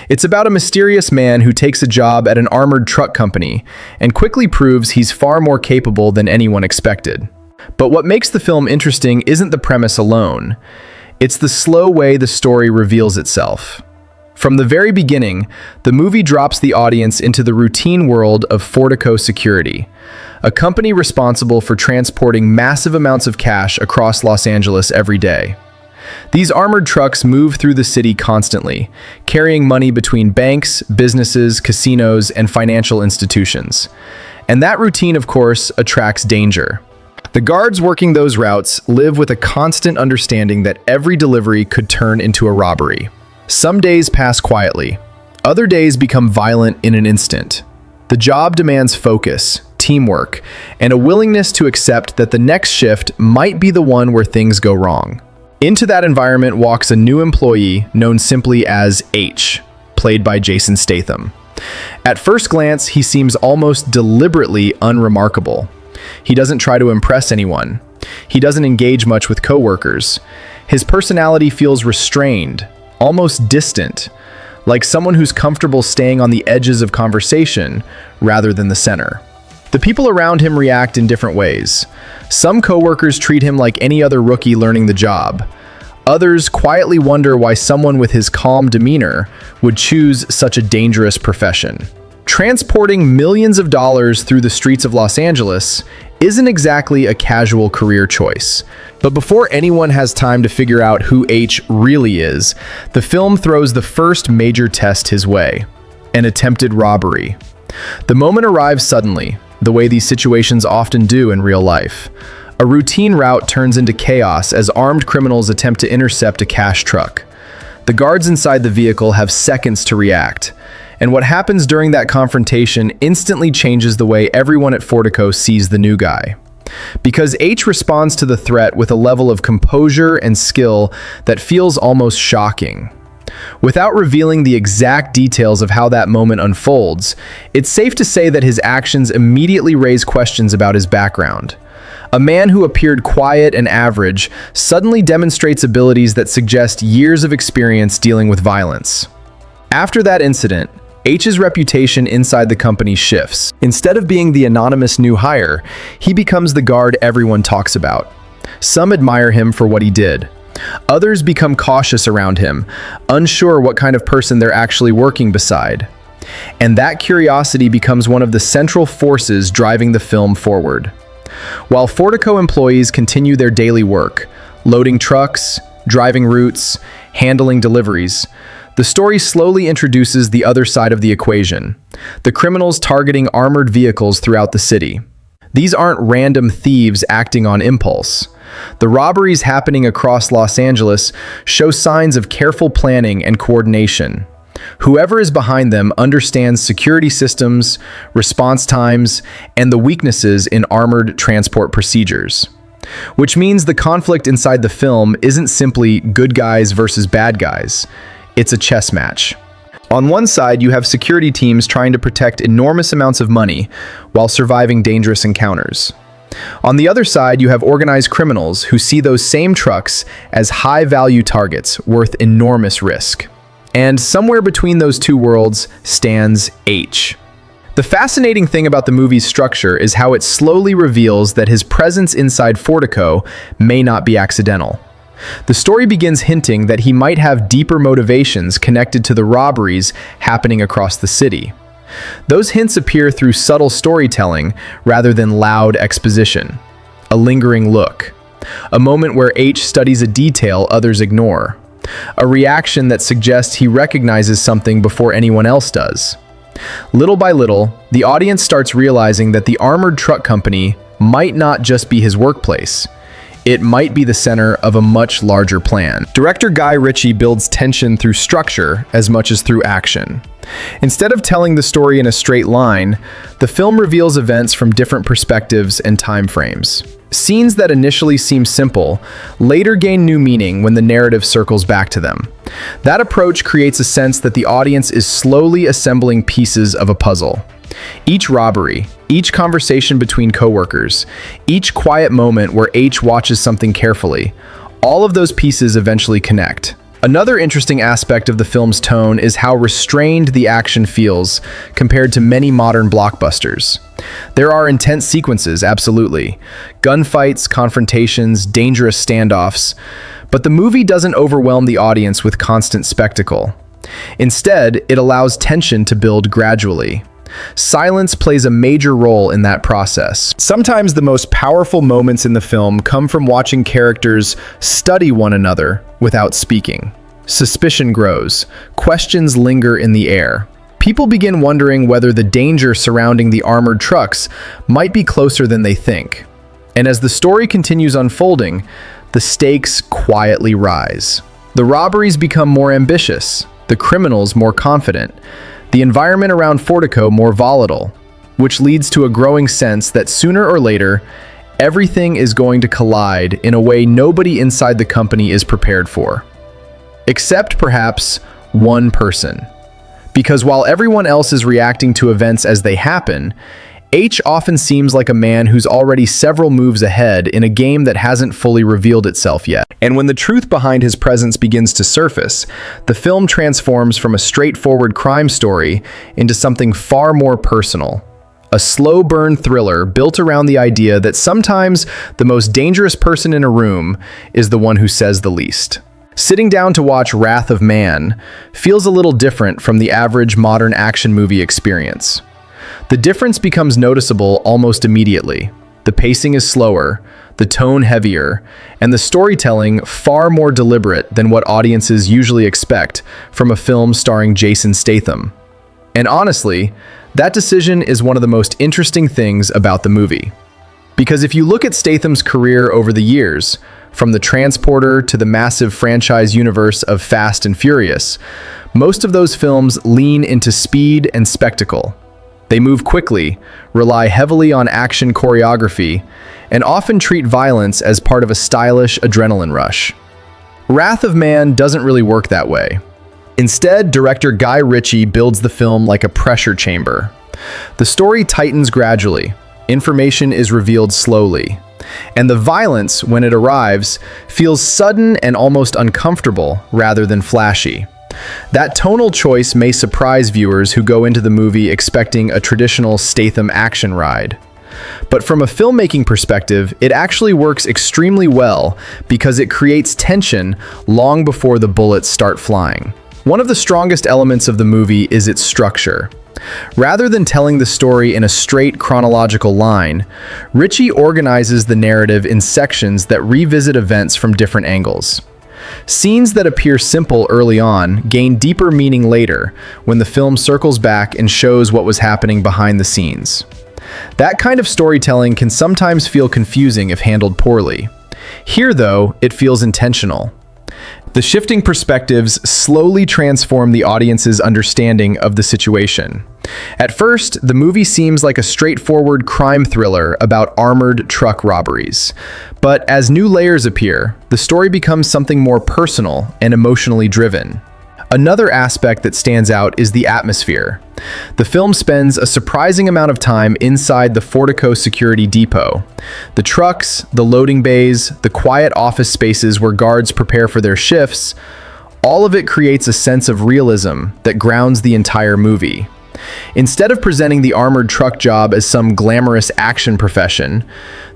It's about a mysterious man who takes a job at an armored truck company and quickly proves he's far more capable than anyone expected. But what makes the film interesting isn't the premise alone. It's the slow way the story reveals itself. From the very beginning, the movie drops the audience into the routine world of Forico Security, a company responsible for transporting massive amounts of cash across Los Angeles every day. These armored trucks move through the city constantly, carrying money between banks, businesses, casinos, and financial institutions. And that routine, of course, attracts danger. The guards working those routes live with a constant understanding that every delivery could turn into a robbery. Some days pass quietly. Other days become violent in an instant. The job demands focus, teamwork, and a willingness to accept that the next shift might be the one where things go wrong. Into that environment walks a new employee known simply as H, played by Jason Statham. At first glance, he seems almost deliberately unremarkable. He doesn't try to impress anyone. He doesn't engage much with coworkers. His personality feels restrained, almost distant, like someone who's comfortable staying on the edges of conversation rather than the center. The people around him react in different ways. Some coworkers treat him like any other rookie learning the job. Others quietly wonder why someone with his calm demeanor would choose such a dangerous profession. Transporting millions of dollars through the streets of Los Angeles isn't exactly a casual career choice. But before anyone has time to figure out who H really is, the film throws the first major test his way: an attempted robbery. The moment arrives suddenly, the way these situations often do in real life. A routine route turns into chaos as armed criminals attempt to intercept a cash truck. The guards inside the vehicle have seconds to react, and what happens during that confrontation instantly changes the way everyone at Forico sees the new guy. Because H responds to the threat with a level of composure and skill that feels almost shocking. Without revealing the exact details of how that moment unfolds, it's safe to say that his actions immediately raise questions about his background. A man who appeared quiet and average suddenly demonstrates abilities that suggest years of experience dealing with violence. After that incident, H's reputation inside the company shifts. Instead of being the anonymous new hire, he becomes the guard everyone talks about. Some admire him for what he did. Others become cautious around him, unsure what kind of person they're actually working beside. And that curiosity becomes one of the central forces driving the film forward. While Forico employees continue their daily work, loading trucks, driving routes, handling deliveries, the story slowly introduces the other side of the equation: the criminals targeting armored vehicles throughout the city. These aren't random thieves acting on impulse. The robberies happening across Los Angeles show signs of careful planning and coordination. Whoever is behind them understands security systems, response times, and the weaknesses in armored transport procedures. Which means the conflict inside the film isn't simply good guys versus bad guys. It's a chess match. On one side, you have security teams trying to protect enormous amounts of money while surviving dangerous encounters. On the other side, you have organized criminals who see those same trucks as high-value targets worth enormous risk. And somewhere between those two worlds stands H. The fascinating thing about the movie's structure is how it slowly reveals that his presence inside Forico may not be accidental. The story begins hinting that he might have deeper motivations connected to the robberies happening across the city. Those hints appear through subtle storytelling rather than loud exposition. A lingering look. A moment where H studies a detail others ignore. A reaction that suggests he recognizes something before anyone else does. Little by little, the audience starts realizing that the armored truck company might not just be his workplace. it might be the center of a much larger plan. Director Guy Ritchie builds tension through structure as much as through action. Instead of telling the story in a straight line, the film reveals events from different perspectives and time frames. Scenes that initially seem simple later gain new meaning when the narrative circles back to them. That approach creates a sense that the audience is slowly assembling pieces of a puzzle. Each robbery, each conversation between coworkers, each quiet moment where H watches something carefully, all of those pieces eventually connect. Another interesting aspect of the film's tone is how restrained the action feels compared to many modern blockbusters. There are intense sequences, absolutely. Gunfights, confrontations, dangerous standoffs. But the movie doesn't overwhelm the audience with constant spectacle. Instead, it allows tension to build gradually. Silence plays a major role in that process. Sometimes the most powerful moments in the film come from watching characters study one another without speaking. Suspicion grows. Questions linger in the air. People begin wondering whether the danger surrounding the armored trucks might be closer than they think. And as the story continues unfolding, the stakes quietly rise. The robberies become more ambitious, the criminals more confident, the environment around Forico more volatile, which leads to a growing sense that sooner or later, everything is going to collide in a way nobody inside the company is prepared for. Except perhaps one person. Because while everyone else is reacting to events as they happen, H often seems like a man who's already several moves ahead in a game that hasn't fully revealed itself yet. And when the truth behind his presence begins to surface, the film transforms from a straightforward crime story into something far more personal. A slow burn thriller built around the idea that sometimes the most dangerous person in a room is the one who says the least. Sitting down to watch Wrath of Man feels a little different from the average modern action movie experience. The difference becomes noticeable almost immediately. The pacing is slower, the tone heavier, and the storytelling far more deliberate than what audiences usually expect from a film starring Jason Statham. And honestly, that decision is one of the most interesting things about the movie. Because if you look at Statham's career over the years, from The Transporter to the massive franchise universe of Fast and Furious, most of those films lean into speed and spectacle. They move quickly, rely heavily on action choreography, and often treat violence as part of a stylish adrenaline rush. Wrath of Man doesn't really work that way. Instead, director Guy Ritchie builds the film like a pressure chamber. The story tightens gradually, information is revealed slowly, and the violence, when it arrives, feels sudden and almost uncomfortable rather than flashy. That tonal choice may surprise viewers who go into the movie expecting a traditional Statham action ride. But from a filmmaking perspective, it actually works extremely well because it creates tension long before the bullets start flying. One of the strongest elements of the movie is its structure. Rather than telling the story in a straight chronological line, Ritchie organizes the narrative in sections that revisit events from different angles. Scenes that appear simple early on gain deeper meaning later when the film circles back and shows what was happening behind the scenes. That kind of storytelling can sometimes feel confusing if handled poorly. Here, though, it feels intentional. The shifting perspectives slowly transform the audience's understanding of the situation. At first, the movie seems like a straightforward crime thriller about armored truck robberies. But as new layers appear, the story becomes something more personal and emotionally driven. Another aspect that stands out is the atmosphere. The film spends a surprising amount of time inside the Forico security depot. The trucks, the loading bays, the quiet office spaces where guards prepare for their shifts, all of it creates a sense of realism that grounds the entire movie. Instead of presenting the armored truck job as some glamorous action profession,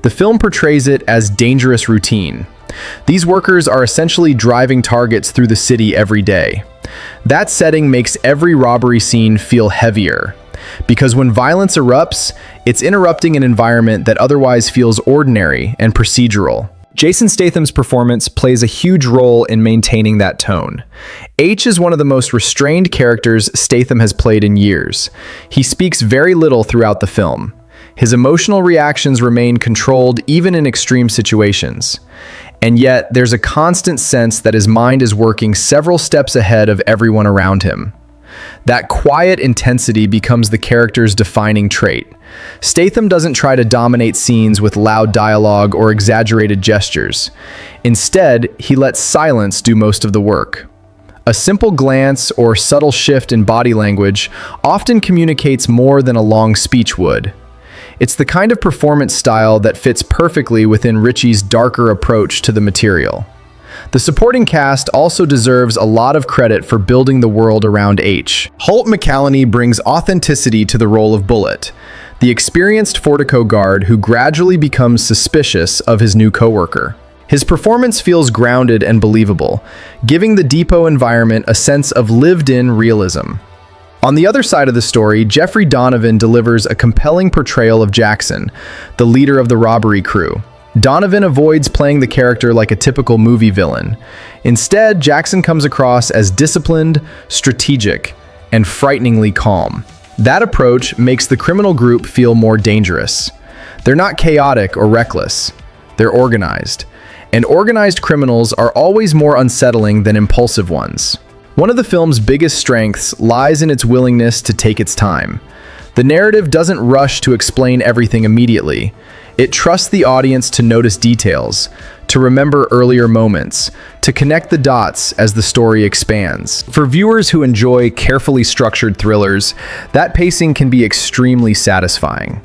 the film portrays it as dangerous routine. These workers are essentially driving targets through the city every day. That setting makes every robbery scene feel heavier, because when violence erupts, it's interrupting an environment that otherwise feels ordinary and procedural. Jason Statham's performance plays a huge role in maintaining that tone. H is one of the most restrained characters Statham has played in years. He speaks very little throughout the film. His emotional reactions remain controlled even in extreme situations. And yet, there's a constant sense that his mind is working several steps ahead of everyone around him. That quiet intensity becomes the character's defining trait. Statham doesn't try to dominate scenes with loud dialogue or exaggerated gestures. Instead, he lets silence do most of the work. A simple glance or subtle shift in body language often communicates more than a long speech would. It's the kind of performance style that fits perfectly within Ritchie's darker approach to the material. The supporting cast also deserves a lot of credit for building the world around H. Holt McCallany brings authenticity to the role of Bullet, the experienced Forico guard who gradually becomes suspicious of his new coworker. His performance feels grounded and believable, giving the depot environment a sense of lived-in realism. On the other side of the story, Jeffrey Donovan delivers a compelling portrayal of Jackson, the leader of the robbery crew. Donovan avoids playing the character like a typical movie villain. Instead, Jackson comes across as disciplined, strategic, and frighteningly calm. That approach makes the criminal group feel more dangerous. They're not chaotic or reckless. They're organized. And organized criminals are always more unsettling than impulsive ones. One of the film's biggest strengths lies in its willingness to take its time. The narrative doesn't rush to explain everything immediately. It trusts the audience to notice details, to remember earlier moments, to connect the dots as the story expands. For viewers who enjoy carefully structured thrillers, that pacing can be extremely satisfying.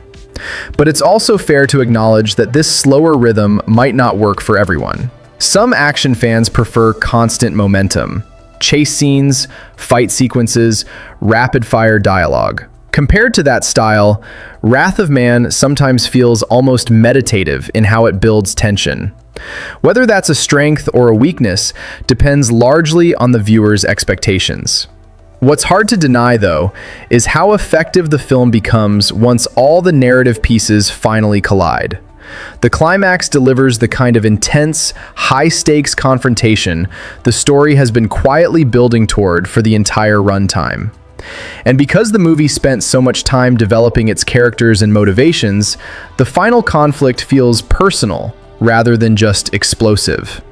But it's also fair to acknowledge that this slower rhythm might not work for everyone. Some action fans prefer constant momentum, chase scenes, fight sequences, rapid-fire dialogue. Compared to that style, Wrath of Man sometimes feels almost meditative in how it builds tension. Whether that's a strength or a weakness depends largely on the viewer's expectations. What's hard to deny, though, is how effective the film becomes once all the narrative pieces finally collide. The climax delivers the kind of intense, high-stakes confrontation the story has been quietly building toward for the entire runtime. And because the movie spent so much time developing its characters and motivations, the final conflict feels personal rather than just explosive.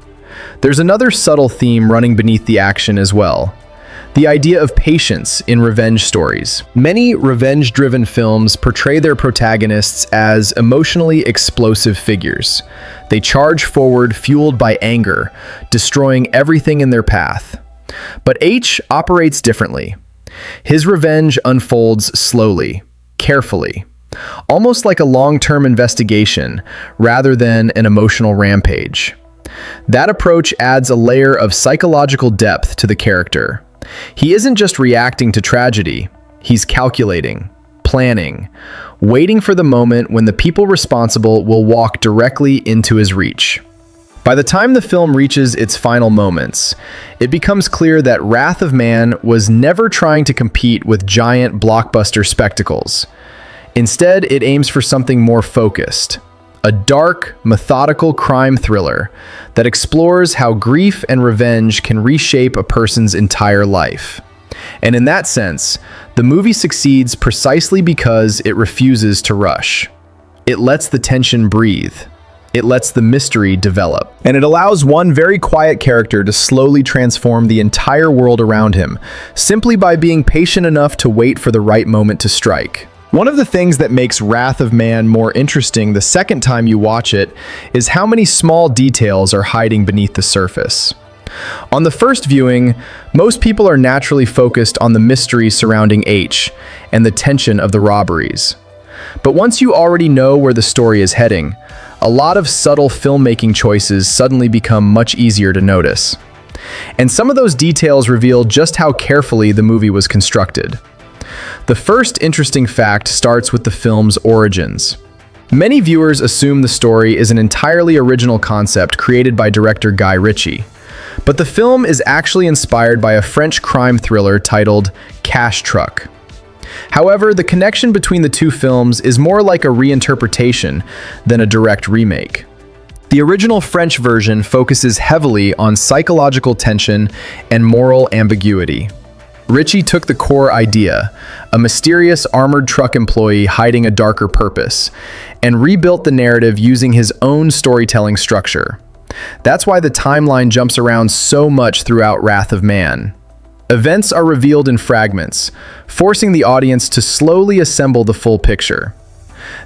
There's another subtle theme running beneath the action as well: the idea of patience in revenge stories. Many revenge-driven films portray their protagonists as emotionally explosive figures. They charge forward fueled by anger, destroying everything in their path. But H operates differently. His revenge unfolds slowly, carefully, almost like a long-term investigation rather than an emotional rampage. That approach adds a layer of psychological depth to the character. He isn't just reacting to tragedy, he's calculating, planning, waiting for the moment when the people responsible will walk directly into his reach. By the time the film reaches its final moments, it becomes clear that Wrath of Man was never trying to compete with giant blockbuster spectacles. Instead, it aims for something more focused. A dark, methodical crime thriller that explores how grief and revenge can reshape a person's entire life. And in that sense, the movie succeeds precisely because it refuses to rush. It lets the tension breathe. It lets the mystery develop. And it allows one very quiet character to slowly transform the entire world around him, simply by being patient enough to wait for the right moment to strike. One of the things that makes Wrath of Man more interesting the second time you watch it is how many small details are hiding beneath the surface. On the first viewing, most people are naturally focused on the mystery surrounding H and the tension of the robberies. But once you already know where the story is heading, a lot of subtle filmmaking choices suddenly become much easier to notice. And some of those details reveal just how carefully the movie was constructed. The first interesting fact starts with the film's origins. Many viewers assume the story is an entirely original concept created by director Guy Ritchie. But the film is actually inspired by a French crime thriller titled Cash Truck. However, the connection between the two films is more like a reinterpretation than a direct remake. The original French version focuses heavily on psychological tension and moral ambiguity. Ritchie took the core idea, a mysterious armored truck employee hiding a darker purpose, and rebuilt the narrative using his own storytelling structure. That's why the timeline jumps around so much throughout Wrath of Man. Events are revealed in fragments, forcing the audience to slowly assemble the full picture.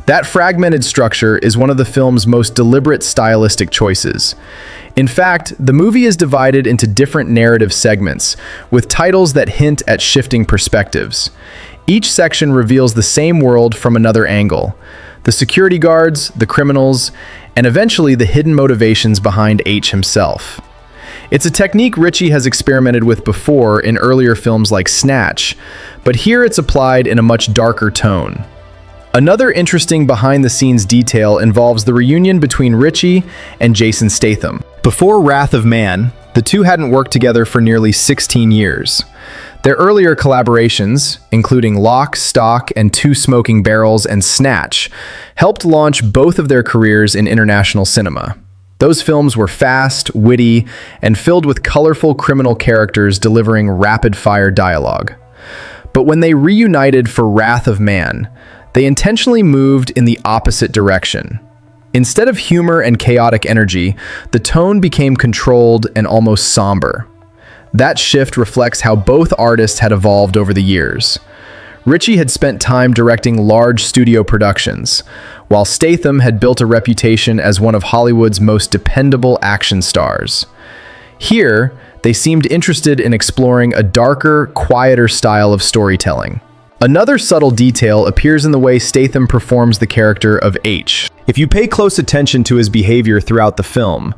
That fragmented structure is one of the film's most deliberate stylistic choices. In fact, the movie is divided into different narrative segments, with titles that hint at shifting perspectives. Each section reveals the same world from another angle: the security guards, the criminals, and eventually the hidden motivations behind H himself. It's a technique Ritchie has experimented with before in earlier films like Snatch, but here it's applied in a much darker tone. Another interesting behind-the-scenes detail involves the reunion between Ritchie and Jason Statham. Before Wrath of Man, the two hadn't worked together for nearly 16 years. Their earlier collaborations, including Lock, Stock, and Two Smoking Barrels and Snatch, helped launch both of their careers in international cinema. Those films were fast, witty, and filled with colorful criminal characters delivering rapid-fire dialogue. But when they reunited for Wrath of Man, they intentionally moved in the opposite direction. Instead of humor and chaotic energy, the tone became controlled and almost somber. That shift reflects how both artists had evolved over the years. Ritchie had spent time directing large studio productions, while Statham had built a reputation as one of Hollywood's most dependable action stars. Here, they seemed interested in exploring a darker, quieter style of storytelling. Another subtle detail appears in the way Statham performs the character of H. If you pay close attention to his behavior throughout the film,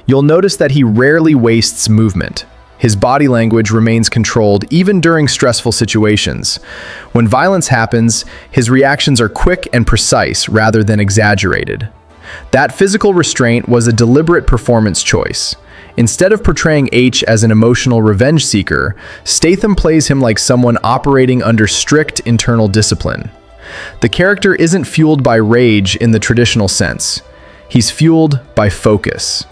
you'll notice that he rarely wastes movement. His body language remains controlled even during stressful situations. When violence happens, his reactions are quick and precise rather than exaggerated. That physical restraint was a deliberate performance choice. Instead of portraying H as an emotional revenge seeker, Statham plays him like someone operating under strict internal discipline. The character isn't fueled by rage in the traditional sense. He's fueled by focus.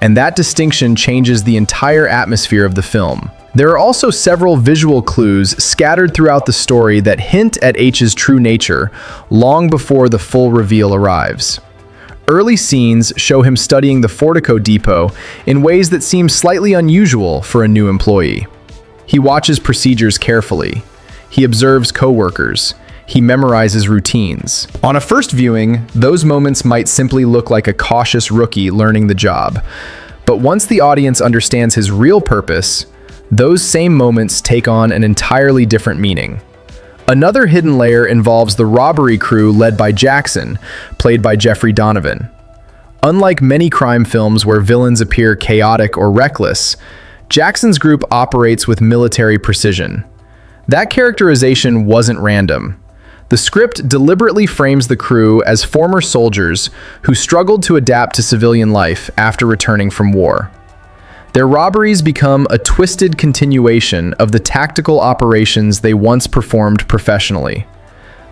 And that distinction changes the entire atmosphere of the film. There are also several visual clues scattered throughout the story that hint at H's true nature long before the full reveal arrives. Early scenes show him studying the Forico depot in ways that seem slightly unusual for a new employee. He watches procedures carefully. He observes coworkers. He memorizes routines. On a first viewing, those moments might simply look like a cautious rookie learning the job. But once the audience understands his real purpose, those same moments take on an entirely different meaning. Another hidden layer involves the robbery crew led by Jackson, played by Jeffrey Donovan. Unlike many crime films where villains appear chaotic or reckless, Jackson's group operates with military precision. That characterization wasn't random. The script deliberately frames the crew as former soldiers who struggled to adapt to civilian life after returning from war. Their robberies become a twisted continuation of the tactical operations they once performed professionally.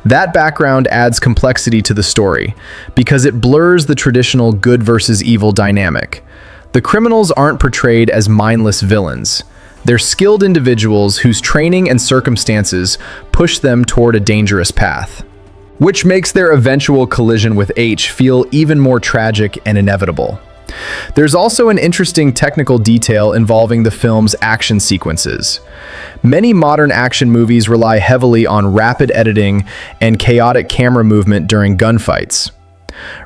That background adds complexity to the story, because it blurs the traditional good versus evil dynamic. The criminals aren't portrayed as mindless villains. They're skilled individuals whose training and circumstances push them toward a dangerous path, which makes their eventual collision with H feel even more tragic and inevitable. There's also an interesting technical detail involving the film's action sequences. Many modern action movies rely heavily on rapid editing and chaotic camera movement during gunfights.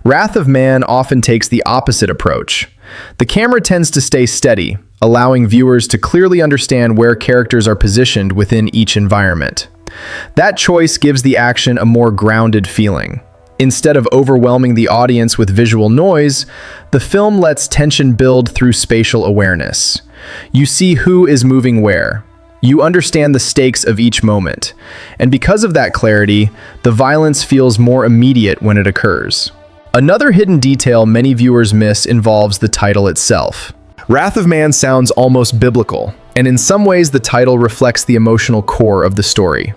Wrath of Man often takes the opposite approach. The camera tends to stay steady, allowing viewers to clearly understand where characters are positioned within each environment. That choice gives the action a more grounded feeling. Instead of overwhelming the audience with visual noise, the film lets tension build through spatial awareness. You see who is moving where. You understand the stakes of each moment. And because of that clarity, the violence feels more immediate when it occurs. Another hidden detail many viewers miss involves the title itself. Wrath of Man sounds almost biblical, and in some ways the title reflects the emotional core of the story.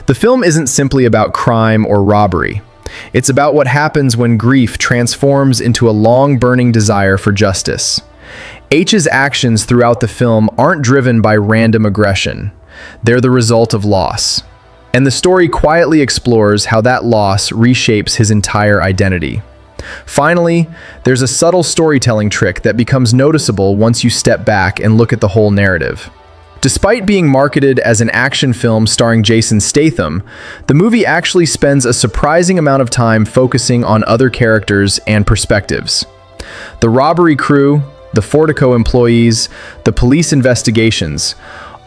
The film isn't simply about crime or robbery. It's about what happens when grief transforms into a long-burning desire for justice. H's actions throughout the film aren't driven by random aggression. they're the result of loss. And the story quietly explores how that loss reshapes his entire identity. Finally, there's a subtle storytelling trick that becomes noticeable once you step back and look at the whole narrative. Despite being marketed as an action film starring Jason Statham, the movie actually spends a surprising amount of time focusing on other characters and perspectives. The robbery crew, the Forico employees, the police investigations,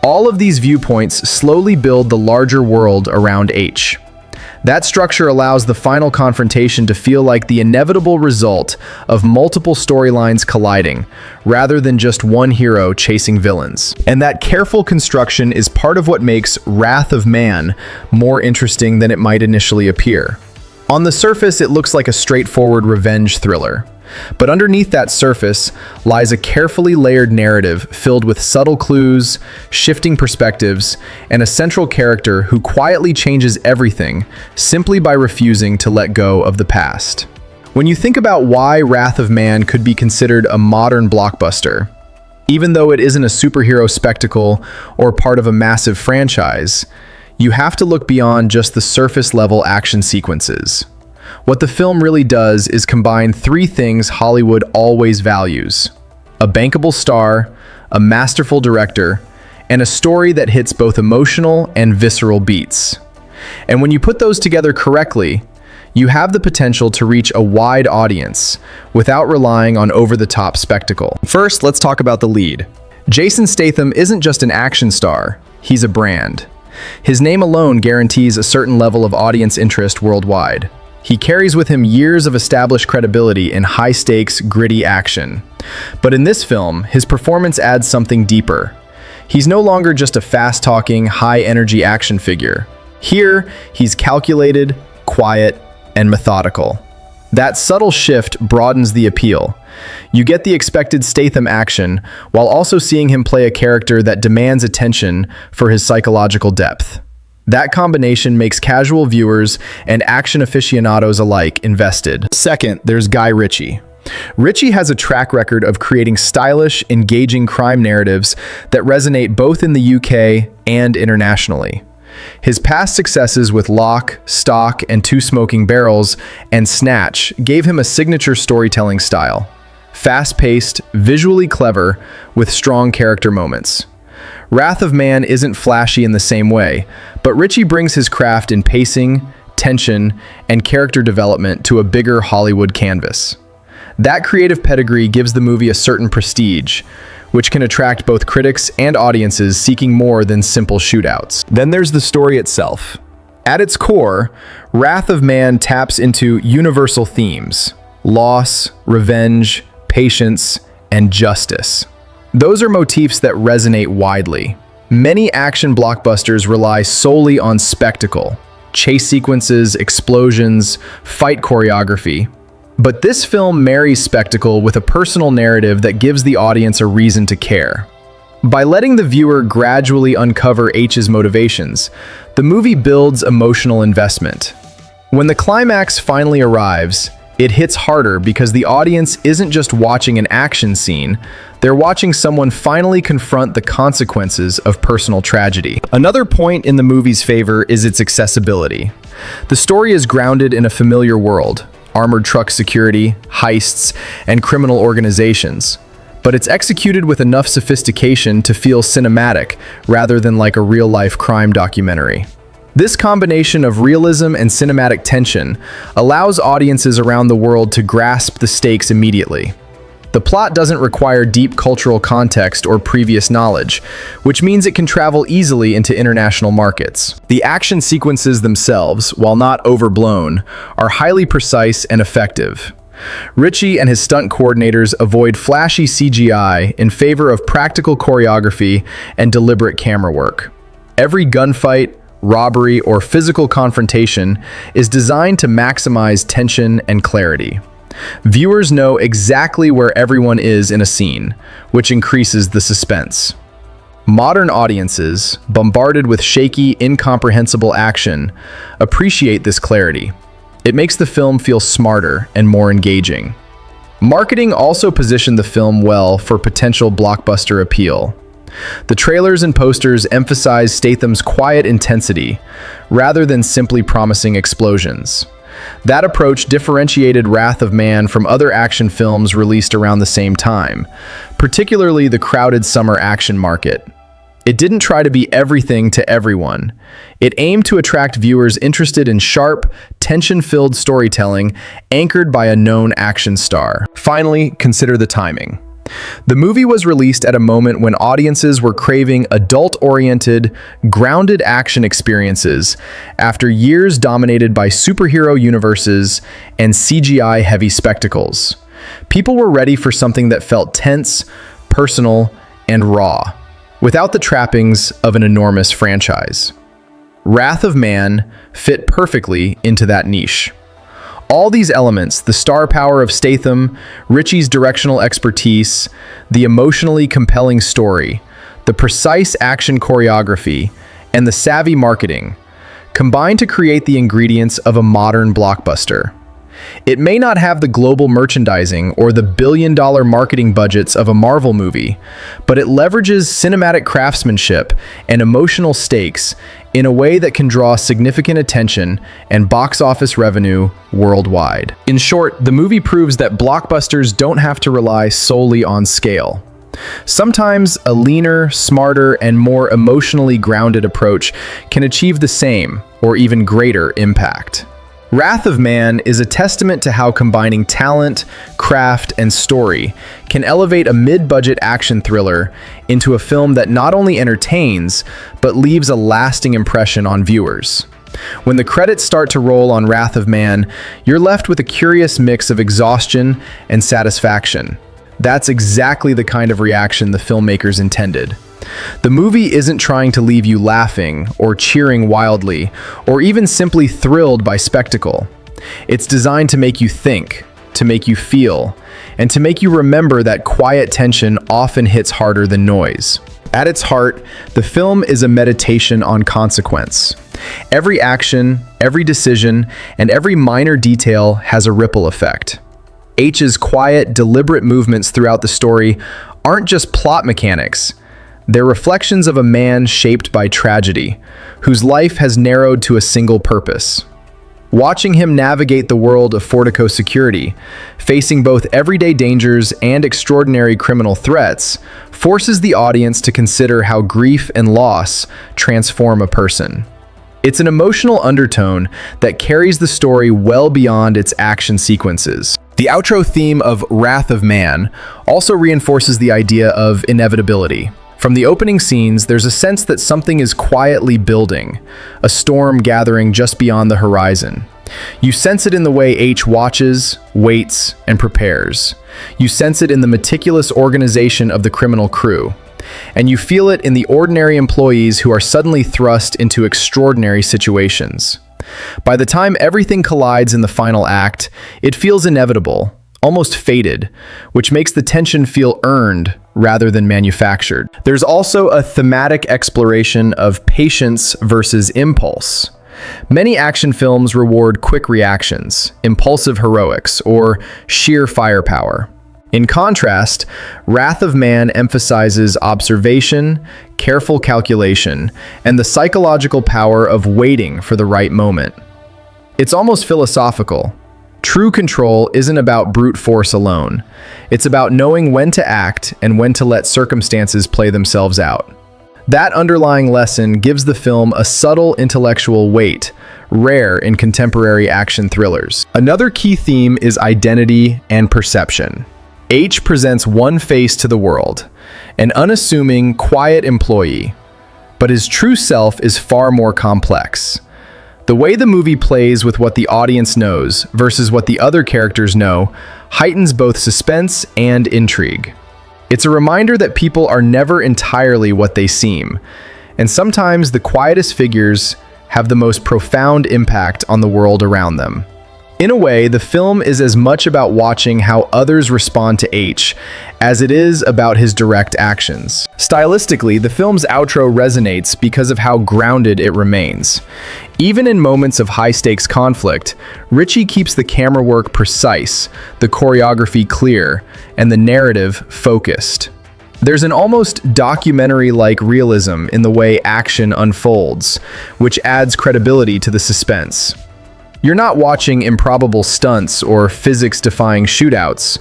all of these viewpoints slowly build the larger world around H. That structure allows the final confrontation to feel like the inevitable result of multiple storylines colliding, rather than just one hero chasing villains. And that careful construction is part of what makes Wrath of Man more interesting than it might initially appear. On the surface, it looks like a straightforward revenge thriller. But underneath that surface lies a carefully layered narrative filled with subtle clues, shifting perspectives, and a central character who quietly changes everything simply by refusing to let go of the past. When you think about why Wrath of Man could be considered a modern blockbuster, even though it isn't a superhero spectacle or part of a massive franchise, you have to look beyond just the surface-level action sequences. What the film really does is combine three things Hollywood always values: a bankable star, a masterful director, and a story that hits both emotional and visceral beats. And when you put those together correctly, you have the potential to reach a wide audience without relying on over-the-top spectacle. First, let's talk about the lead. Jason Statham isn't just an action star, he's a brand. His name alone guarantees a certain level of audience interest worldwide. He carries with him years of established credibility in high-stakes, gritty action. But in this film, his performance adds something deeper. He's no longer just a fast-talking, high-energy action figure. Here, he's calculated, quiet, and methodical. That subtle shift broadens the appeal. You get the expected Statham action, while also seeing him play a character that demands attention for his psychological depth. That combination makes casual viewers and action aficionados alike invested. Second, there's Ritchie. Ritchie has a track record of creating stylish, engaging crime narratives that resonate both in the UK and internationally. His past successes with Lock, Stock, and Two Smoking Barrels and Snatch gave him a signature storytelling style. Fast-paced, visually clever, with strong character moments. Wrath of Man isn't flashy in the same way, but Ritchie brings his craft in pacing, tension, and character development to a bigger Hollywood canvas. That creative pedigree gives the movie a certain prestige, which can attract both critics and audiences seeking more than simple shootouts. Then there's the story itself. At its core, Wrath of Man taps into universal themes: loss, revenge, patience, and justice. Those are motifs that resonate widely. Many action blockbusters rely solely on spectacle, chase sequences, explosions, fight choreography. But this film marries spectacle with a personal narrative that gives the audience a reason to care. By letting the viewer gradually uncover H's motivations, the movie builds emotional investment. When the climax finally arrives, it hits harder because the audience isn't just watching an action scene, they're watching someone finally confront the consequences of personal tragedy. Another point in the movie's favor is its accessibility. The story is grounded in a familiar world: armored truck security, heists, and criminal organizations. But it's executed with enough sophistication to feel cinematic rather than like a real-life crime documentary. This combination of realism and cinematic tension allows audiences around the world to grasp the stakes immediately. The plot doesn't require deep cultural context or previous knowledge, which means it can travel easily into international markets. The action sequences themselves, while not overblown, are highly precise and effective. Ritchie and his stunt coordinators avoid flashy CGI in favor of practical choreography and deliberate camera work. Every gunfight, robbery, or physical confrontation is designed to maximize tension and clarity. Viewers know exactly where everyone is in a scene, which increases the suspense. Modern audiences, bombarded with shaky, incomprehensible action, appreciate this clarity. It makes the film feel smarter and more engaging. Marketing also positioned the film well for potential blockbuster appeal. The trailers and posters emphasize Statham's quiet intensity, rather than simply promising explosions. That approach differentiated Wrath of Man from other action films released around the same time, particularly the crowded summer action market. It didn't try to be everything to everyone. It aimed to attract viewers interested in sharp, tension-filled storytelling anchored by a known action star. Finally, consider the timing. The movie was released at a moment when audiences were craving adult-oriented, grounded action experiences after years dominated by superhero universes and CGI-heavy spectacles. People were ready for something that felt tense, personal, and raw, without the trappings of an enormous franchise. Wrath of Man fit perfectly into that niche. All these elements, the star power of Statham, Ritchie's directional expertise, the emotionally compelling story, the precise action choreography, and the savvy marketing, combine to create the ingredients of a modern blockbuster. It may not have the global merchandising or the billion-dollar marketing budgets of a Marvel movie, but it leverages cinematic craftsmanship and emotional stakes in a way that can draw significant attention and box office revenue worldwide. In short, the movie proves that blockbusters don't have to rely solely on scale. Sometimes a leaner, smarter, and more emotionally grounded approach can achieve the same or even greater impact. Wrath of Man is a testament to how combining talent, craft, and story can elevate a mid-budget action thriller into a film that not only entertains, but leaves a lasting impression on viewers. When the credits start to roll on Wrath of Man, you're left with a curious mix of exhaustion and satisfaction. That's exactly the kind of reaction the filmmakers intended. The movie isn't trying to leave you laughing or cheering wildly or even simply thrilled by spectacle. It's designed to make you think, to make you feel, and to make you remember that quiet tension often hits harder than noise. At its heart, the film is a meditation on consequence. Every action, every decision, and every minor detail has a ripple effect. H's quiet, deliberate movements throughout the story aren't just plot mechanics. They're reflections of a man shaped by tragedy, whose life has narrowed to a single purpose. Watching him navigate the world of Forico security, facing both everyday dangers and extraordinary criminal threats, forces the audience to consider how grief and loss transform a person. It's an emotional undertone that carries the story well beyond its action sequences. The outro theme of Wrath of Man also reinforces the idea of inevitability. From the opening scenes, there's a sense that something is quietly building, a storm gathering just beyond the horizon. You sense it in the way H watches, waits, and prepares. You sense it in the meticulous organization of the criminal crew. And you feel it in the ordinary employees who are suddenly thrust into extraordinary situations. By the time everything collides in the final act, it feels inevitable, almost fated, which makes the tension feel earned rather than manufactured. There's also a thematic exploration of patience versus impulse. Many action films reward quick reactions, impulsive heroics, or sheer firepower. In contrast, Wrath of Man emphasizes observation, careful calculation, and the psychological power of waiting for the right moment. It's almost philosophical. True control isn't about brute force alone. It's about knowing when to act and when to let circumstances play themselves out. That underlying lesson gives the film a subtle intellectual weight, rare in contemporary action thrillers. Another key theme is identity and perception. H presents one face to the world, an unassuming, quiet employee, but his true self is far more complex. The way the movie plays with what the audience knows versus what the other characters know heightens both suspense and intrigue. It's a reminder that people are never entirely what they seem, and sometimes the quietest figures have the most profound impact on the world around them. In a way, the film is as much about watching how others respond to H as it is about his direct actions. Stylistically, the film's outro resonates because of how grounded it remains. Even in moments of high-stakes conflict, Ritchie keeps the camera work precise, the choreography clear, and the narrative focused. There's an almost documentary-like realism in the way action unfolds, which adds credibility to the suspense. You're not watching improbable stunts or physics-defying shootouts.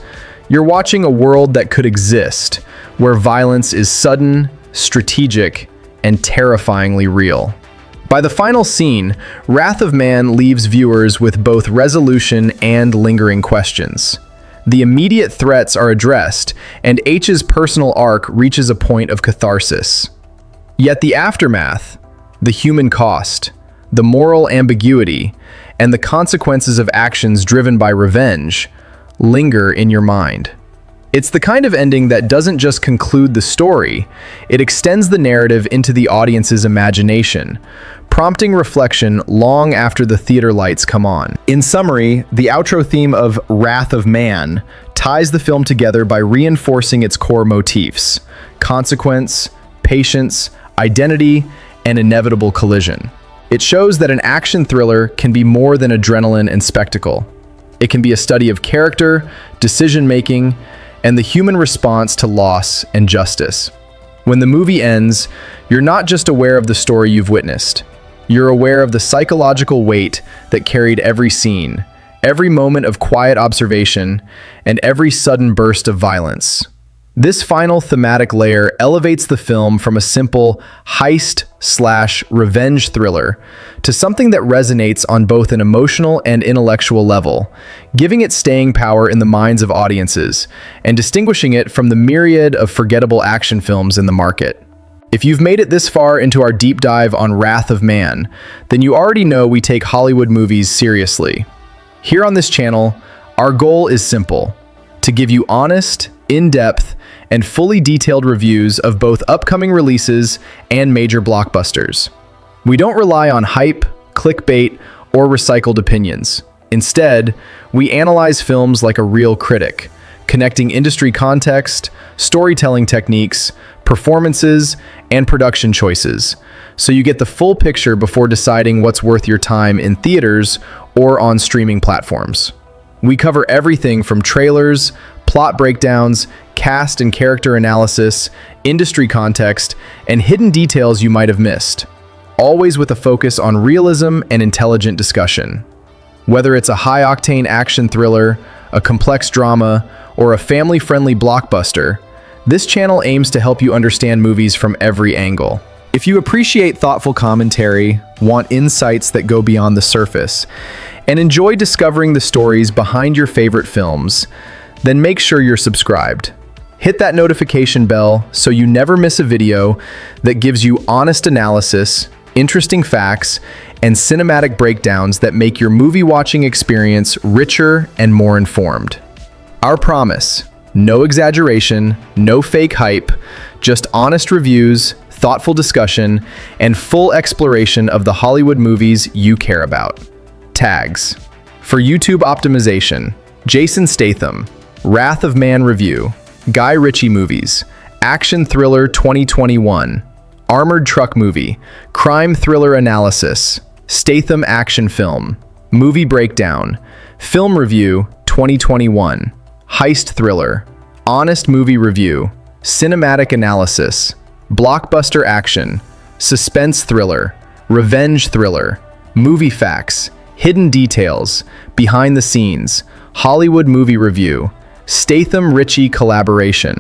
You're watching a world that could exist, where violence is sudden, strategic, and terrifyingly real. By the final scene, Wrath of Man leaves viewers with both resolution and lingering questions. The immediate threats are addressed, and H's personal arc reaches a point of catharsis. Yet the aftermath, the human cost, the moral ambiguity, and the consequences of actions driven by revenge linger in your mind. It's the kind of ending that doesn't just conclude the story, it extends the narrative into the audience's imagination, prompting reflection long after the theater lights come on. In summary, the outro theme of Wrath of Man ties the film together by reinforcing its core motifs: consequence, patience, identity, and inevitable collision. It shows that an action thriller can be more than adrenaline and spectacle. It can be a study of character, decision-making, and the human response to loss and justice. When the movie ends, you're not just aware of the story you've witnessed. You're aware of the psychological weight that carried every scene, every moment of quiet observation, and every sudden burst of violence. This final thematic layer elevates the film from a simple heist/revenge thriller to something that resonates on both an emotional and intellectual level, giving it staying power in the minds of audiences and distinguishing it from the myriad of forgettable action films in the market. If you've made it this far into our deep dive on Wrath of Man, then you already know we take Hollywood movies seriously. Here on this channel, our goal is simple: to give you honest, in-depth, and fully detailed reviews of both upcoming releases and major blockbusters. We don't rely on hype, clickbait, or recycled opinions. Instead, we analyze films like a real critic, connecting industry context, storytelling techniques, performances, and production choices, so you get the full picture before deciding what's worth your time in theaters or on streaming platforms. We cover everything from trailers, plot breakdowns, cast and character analysis, industry context, and hidden details you might have missed, always with a focus on realism and intelligent discussion. Whether it's a high-octane action thriller, a complex drama, or a family-friendly blockbuster, this channel aims to help you understand movies from every angle. If you appreciate thoughtful commentary, want insights that go beyond the surface, and enjoy discovering the stories behind your favorite films, then make sure you're subscribed. Hit that notification bell so you never miss a video that gives you honest analysis, interesting facts, and cinematic breakdowns that make your movie watching experience richer and more informed. Our promise: no exaggeration, no fake hype, just honest reviews, thoughtful discussion, and full exploration of the Hollywood movies you care about. Tags: for YouTube optimization, Jason Statham, Wrath of Man review, Guy Ritchie movies, action thriller 2021, armored truck movie, crime thriller analysis, Statham action film, movie breakdown, film review 2021, heist thriller, honest movie review, cinematic analysis, blockbuster action, suspense thriller, revenge thriller, movie facts, hidden details, behind the scenes, Hollywood movie review, Statham-Ritchie collaboration.